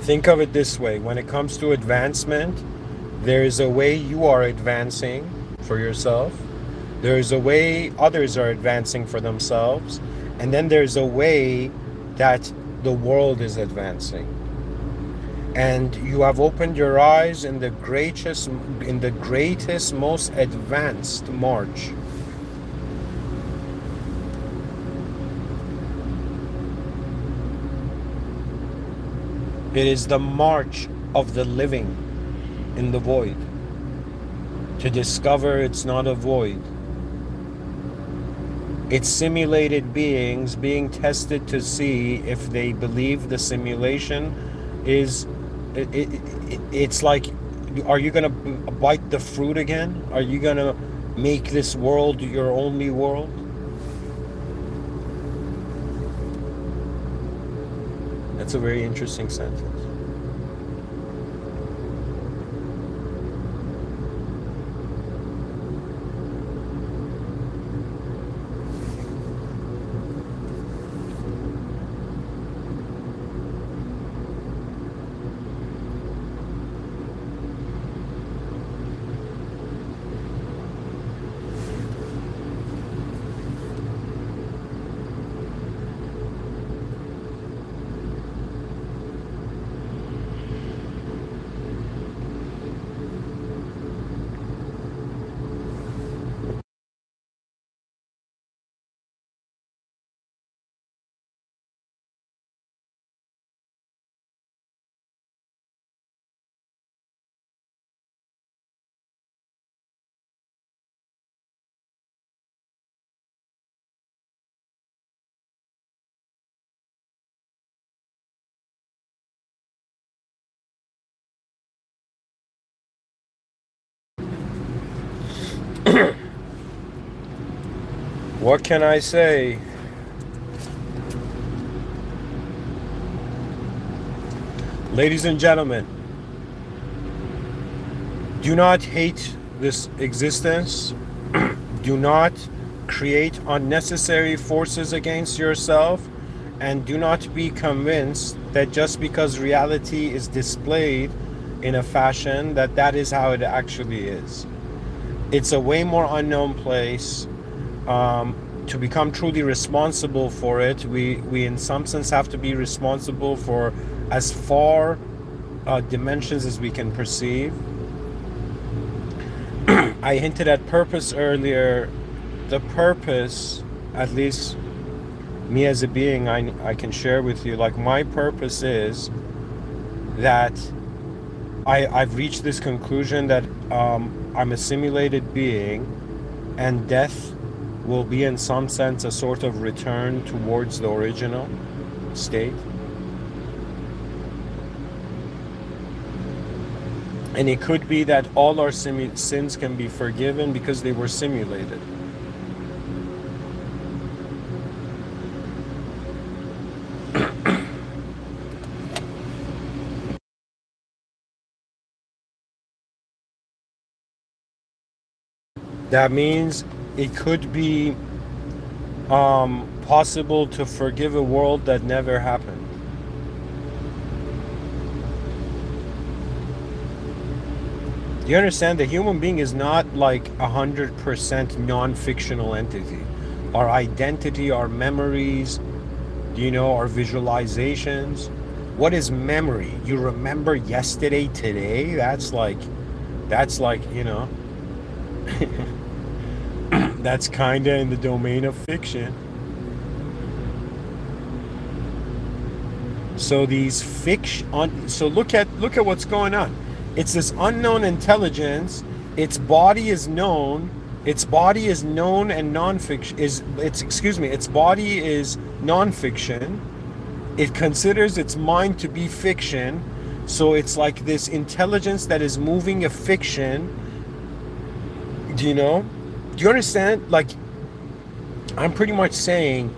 Think of it this way: when it comes to advancement, there is a way you are advancing for yourself, there is a way others are advancing for themselves, and then there's a way that the world is advancing. And you have opened your eyes in the greatest, most advanced march. It is the march of the living in the void. to discover it's not a void. It's simulated beings being tested to see if they believe the simulation is. It's like, are you gonna bite the fruit again? Are you gonna make this world your only world? That's a very interesting sentence. What can I say? Ladies and gentlemen, do not hate this existence. Do not create unnecessary forces against yourself, and do not be convinced that just because reality is displayed in a fashion that is how it actually is. It's a way more unknown place. To become truly responsible for it, we in some sense have to be responsible for as far dimensions as we can perceive. I hinted at purpose earlier. The purpose, at least me as a being, I can share with you, like, my purpose is that I've reached this conclusion that I'm a simulated being, and death will be in some sense a sort of return towards the original state. And it could be that all our sins can be forgiven because they were simulated. That means it could be possible to forgive a world that never happened. Do you understand? The human being is not like 100% non-fictional entity. Our identity, our memories, our visualizations. What is memory? You remember yesterday, today? That's like, that's kind of in the domain of fiction. So these so look at what's going on. It's this unknown intelligence. Its body is known. Its body is known and non-fiction. Its body is non-fiction. It considers its mind to be fiction. So it's like this intelligence that is moving a fiction. Do you understand? Like, I'm pretty much saying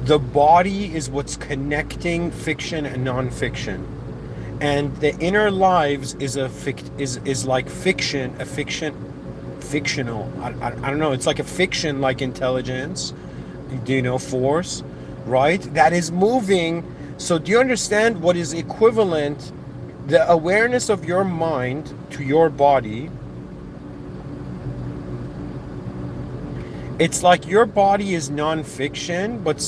the body is what's connecting fiction and non-fiction, and the inner lives is like fiction, fictional. I don't know. It's like a fiction, like intelligence, force, right? That is moving. So do you understand what is equivalent? The awareness of your mind to your body. It's like your body is non-fiction, but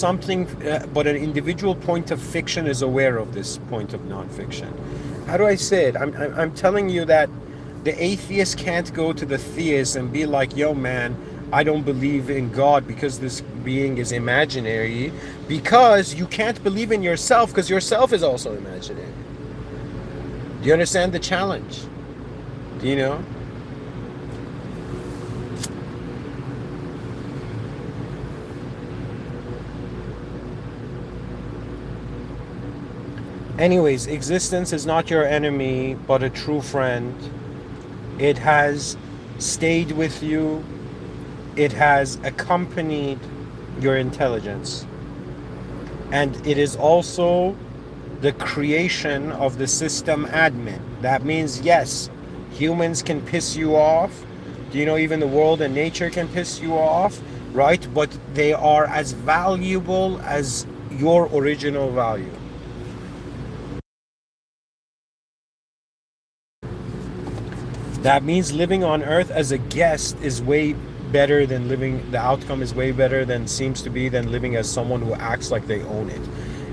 but an individual point of fiction is aware of this point of non-fiction. How do I say it? I'm telling you that the atheist can't go to the theist and be like, yo man, I don't believe in God because this being is imaginary, because you can't believe in yourself because yourself is also imaginary. Do you understand the challenge? Do you know? Anyways, existence is not your enemy, but a true friend. It has stayed with you. It has accompanied your intelligence. And it is also the creation of the system admin. That means, yes, humans can piss you off. Do you know even the world and nature can piss you off, right? But they are as valuable as your original value. That means living on Earth as a guest is way better than living, the outcome is way better than seems to be than living as someone who acts like they own it.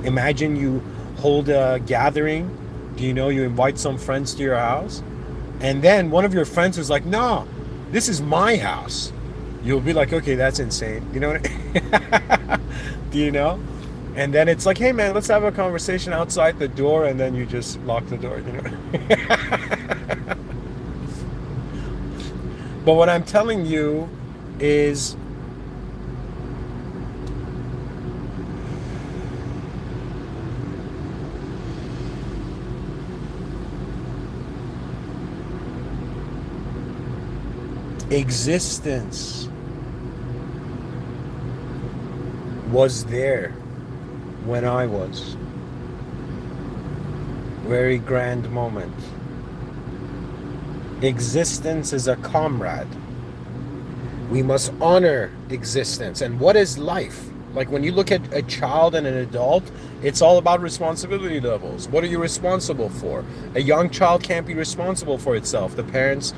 Imagine you hold a gathering, you invite some friends to your house, and then one of your friends is like, no, this is my house. You'll be like, okay, that's insane. You know what do you know? And then it's like, hey man, let's have a conversation outside the door, and then you just lock the door, But what I'm telling you is existence was there when I was. Very grand moment. Existence is a comrade. We must honor existence. And what is life? Like when you look at a child and an adult, it's all about responsibility levels. What are you responsible for? A young child can't be responsible for itself. The parents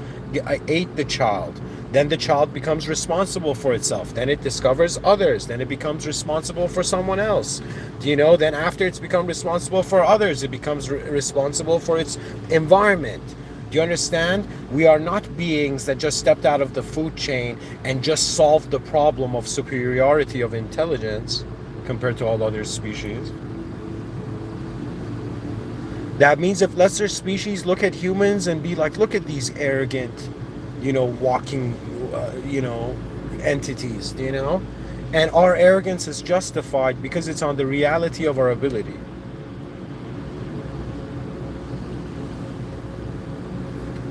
ate the child. Then the child becomes responsible for itself. Then it discovers others. Then it becomes responsible for someone else. Then after it's become responsible for others, it becomes responsible for its environment. Do you understand? We are not beings that just stepped out of the food chain and just solved the problem of superiority of intelligence compared to all other species. That means if lesser species look at humans and be like, look at these arrogant, walking, entities, and our arrogance is justified because it's on the reality of our ability.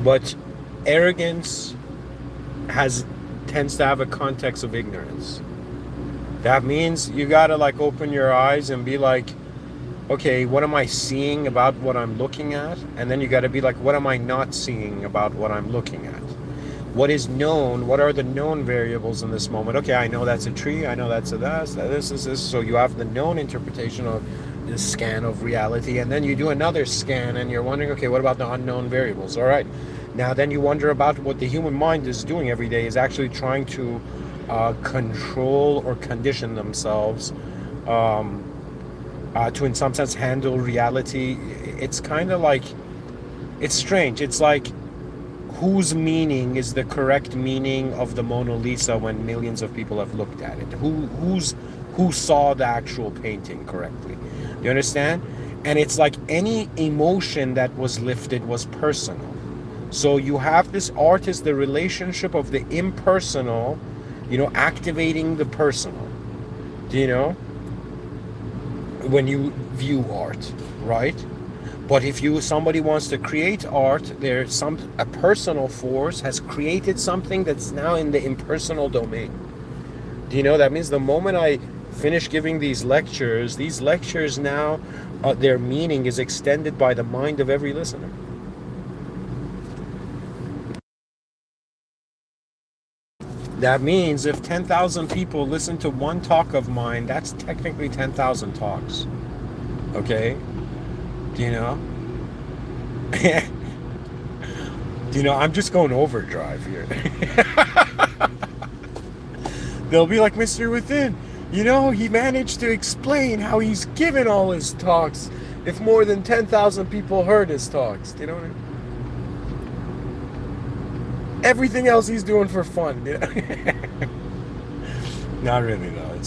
But arrogance tends to have a context of ignorance. That means you gotta open your eyes and be like, okay, what am I seeing about what I'm looking at? And then you gotta be like, what am I not seeing about what I'm looking at? What is known? What are the known variables in this moment? Okay, I know that's a tree. I know that's a this. So you have the known interpretation of the scan of reality, and then you do another scan and you're wondering, okay, what about the unknown variables? All right. Now then you wonder about what the human mind is doing every day, is actually trying to control or condition themselves to, in some sense, handle reality. It's kind of like, it's strange. It's like, whose meaning is the correct meaning of the Mona Lisa when millions of people have looked at it? Who saw the actual painting correctly? You understand? And it's like any emotion that was lifted was personal. So you have this artist, the relationship of the impersonal, activating the personal. Do you know? When you view art, right? But if somebody wants to create art, a personal force has created something that's now in the impersonal domain. Do you know? That means the moment I finish giving these lectures now, their meaning is extended by the mind of every listener. That means if 10,000 people listen to one talk of mine, that's technically 10,000 talks. Okay? Do you know? I'm just going overdrive here. They'll be like, Mr. Within, he managed to explain how he's given all his talks if more than 10,000 people heard his talks. Do you know what I mean? Everything else he's doing for fun. Not really though.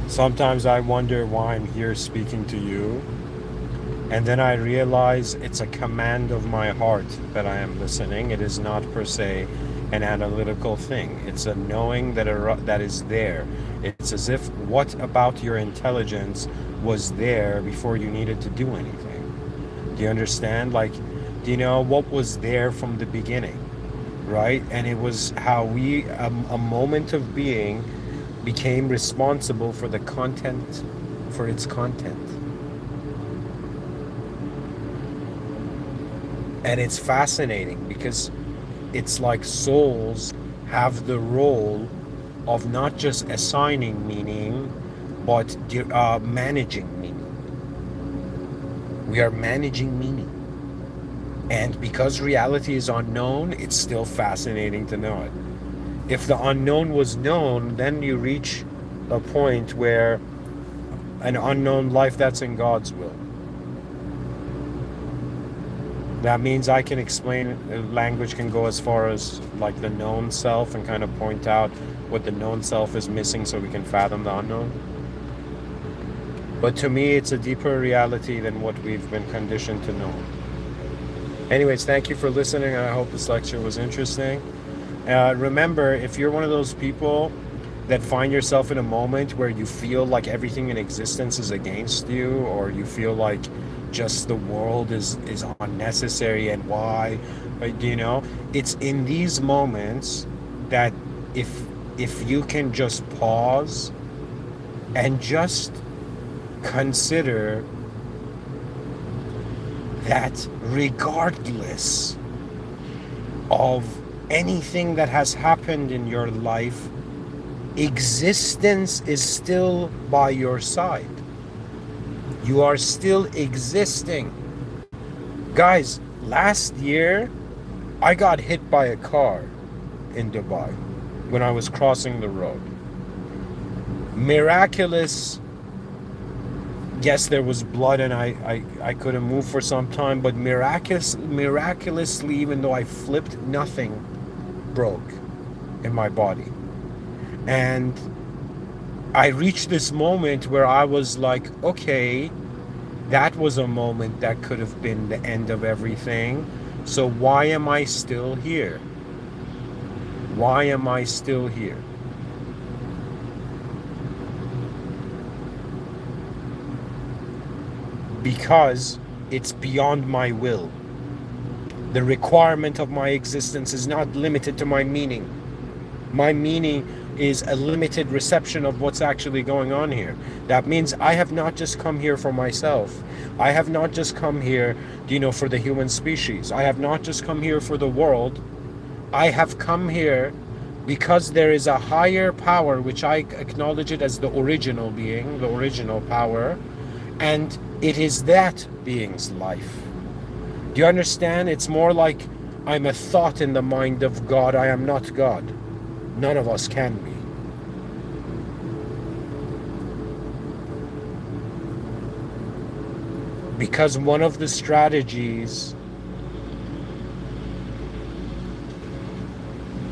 Sometimes I wonder why I'm here speaking to you, and then I realize it's a command of my heart that I am listening. It is not per se an analytical thing. It's a knowing that is there. It's as if what about your intelligence was there before you needed to do anything. Do you understand? Like, do you know what was there from the beginning? Right? And it was how we, a moment of being, became responsible for the content, for its content. And it's fascinating because it's like souls have the role of not just assigning meaning, but managing meaning. We are managing meaning. And because reality is unknown, it's still fascinating to know it. If the unknown was known, then you reach a point where an unknown life that's in God's will. That means I can explain, language can go as far as like the known self and kind of point out what the known self is missing so we can fathom the unknown. But to me, it's a deeper reality than what we've been conditioned to know. Anyways, thank you for listening. I hope this lecture was interesting. Remember, if you're one of those people that find yourself in a moment where you feel like everything in existence is against you, or you feel like just the world is unnecessary and why, but you know, it's in these moments that if you can just pause and just consider that regardless of anything that has happened in your life, existence is still by your side. You are still existing. Guys, last year, I got hit by a car in Dubai when I was crossing the road. Miraculous. Yes, there was blood and I couldn't move for some time, but miraculously, even though I flipped, nothing broke in my body. And I reached this moment where I was like, okay, that was a moment that could have been the end of everything. So why am I still here? Why am I still here? Because it's beyond my will. The requirement of my existence is not limited to my meaning. My meaning is a limited reception of what's actually going on here. That means I have not just come here for myself. I have not just come here, for the human species. I have not just come here for the world. I have come here because there is a higher power, which I acknowledge it as the original being, the original power, and it is that being's life. Do you understand? It's more like I'm a thought in the mind of God. I am not God. None of us can be. Because one of the strategies,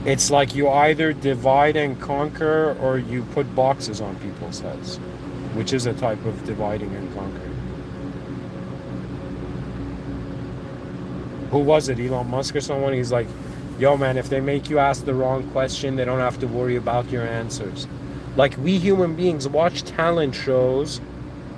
it's like you either divide and conquer or you put boxes on people's heads, which is a type of dividing and conquering. Who was it? Elon Musk or someone? He's like, yo man, if they make you ask the wrong question, they don't have to worry about your answers. Like, we human beings watch talent shows,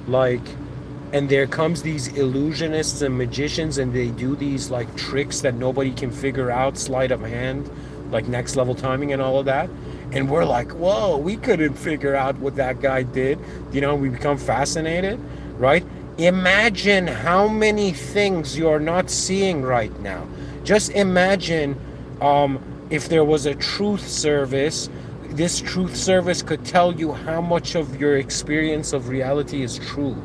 and there comes these illusionists and magicians, and they do these like tricks that nobody can figure out, sleight of hand, like next level timing and all of that. And we're like, whoa, we couldn't figure out what that guy did. We become fascinated, right? Imagine how many things you're not seeing right now. Just imagine if there was a truth service. This truth service could tell you how much of your experience of reality is true.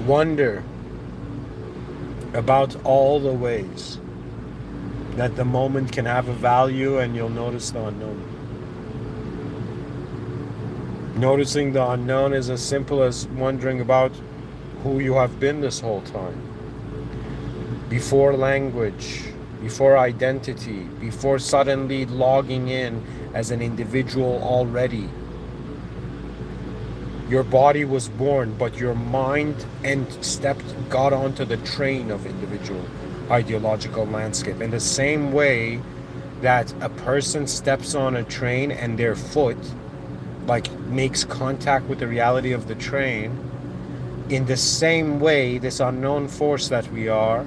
Wonder about all the ways that the moment can have a value, and you'll notice the unknown. Noticing the unknown is as simple as wondering about who you have been this whole time. Before language, before identity, before suddenly logging in as an individual already. Your body was born, but your mind got onto the train of individual. ideological landscape. In the same way that a person steps on a train and their foot like makes contact with the reality of the train, in the same way this unknown force that we are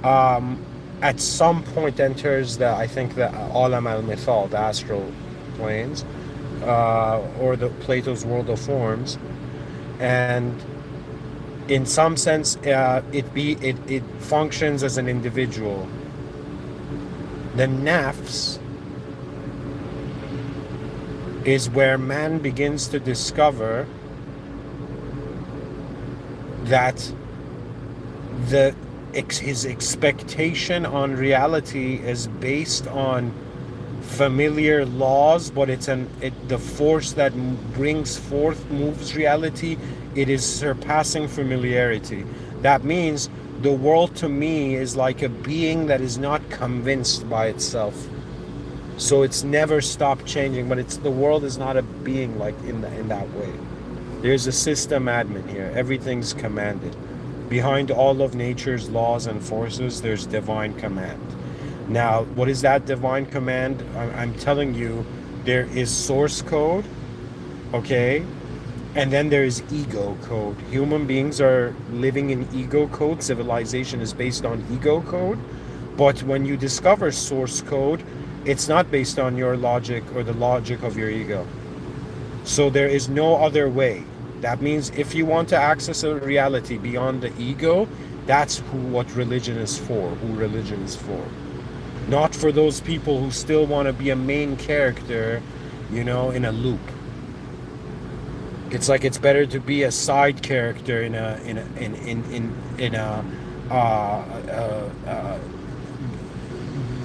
at some point enters the, I think, the Alam al-Mithal, the astral planes, or the Plato's world of forms, and in some sense it functions as an individual. The nafs is where man begins to discover that his expectation on reality is based on familiar laws, but the force that brings forth, moves reality, it is surpassing familiarity. That means the world to me is like a being that is not convinced by itself. So it's never stopped changing, but the world is not a being like in that way. There's a system admin here. Everything's commanded. Behind all of nature's laws and forces, there's divine command. Now, what is that divine command? I'm telling you, there is source code, okay? And then there is ego code. Human beings are living in ego code. Civilization is based on ego code. But when you discover source code, it's not based on your logic or the logic of your ego. So there is no other way. That means if you want to access a reality beyond the ego, that's what religion is for, who religion is for. Not for those people who still want to be a main character, in a loop. It's like it's better to be a side character in a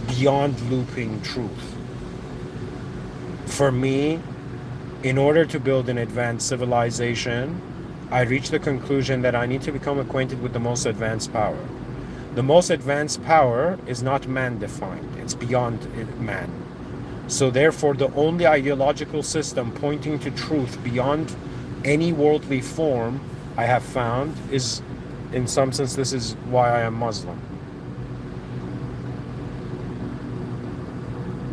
beyond looping truth. For me, in order to build an advanced civilization, I reached the conclusion that I need to become acquainted with the most advanced power. The most advanced power is not man-defined. It's beyond man. So therefore, the only ideological system pointing to truth beyond any worldly form I have found is, in some sense, this is why I am Muslim.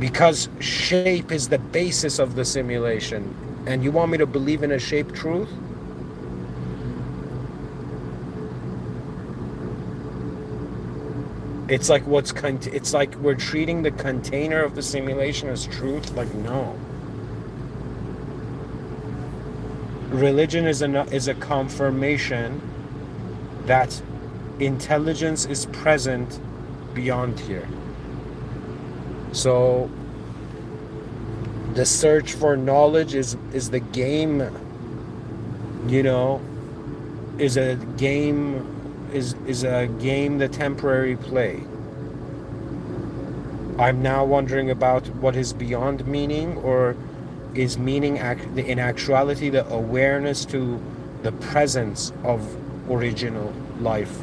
Because shape is the basis of the simulation. And you want me to believe in a shape truth? It's like it's like we're treating the container of the simulation as truth. Like, no. Religion is a confirmation that intelligence is present beyond here. So the search for knowledge is the game, is a game the temporary play. I'm now wondering about what is beyond meaning, or is meaning in actuality the awareness to the presence of original life.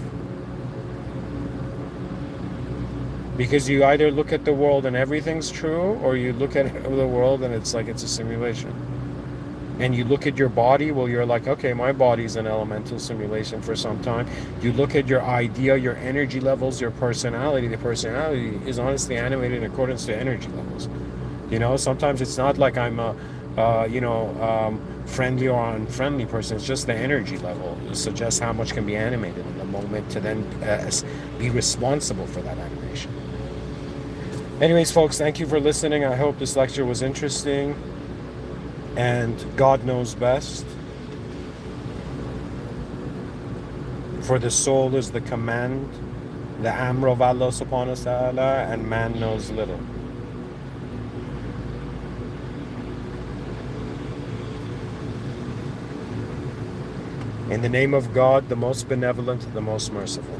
Because you either look at the world and everything's true, or you look at the world and it's like it's a simulation. And you look at your body, well, you're like, okay, my body's an elemental simulation for some time. You look at your idea, your energy levels, your personality. The personality is honestly animated in accordance to energy levels. Sometimes it's not like I'm a, friendly or unfriendly person. It's just the energy level. It suggests how much can be animated in the moment to then be responsible for that animation. Anyways, folks, thank you for listening. I hope this lecture was interesting. And God knows best. For the soul is the command, the amr of Allah subhanahu wa ta'ala, and man knows little. In the name of God, the most benevolent, the most merciful.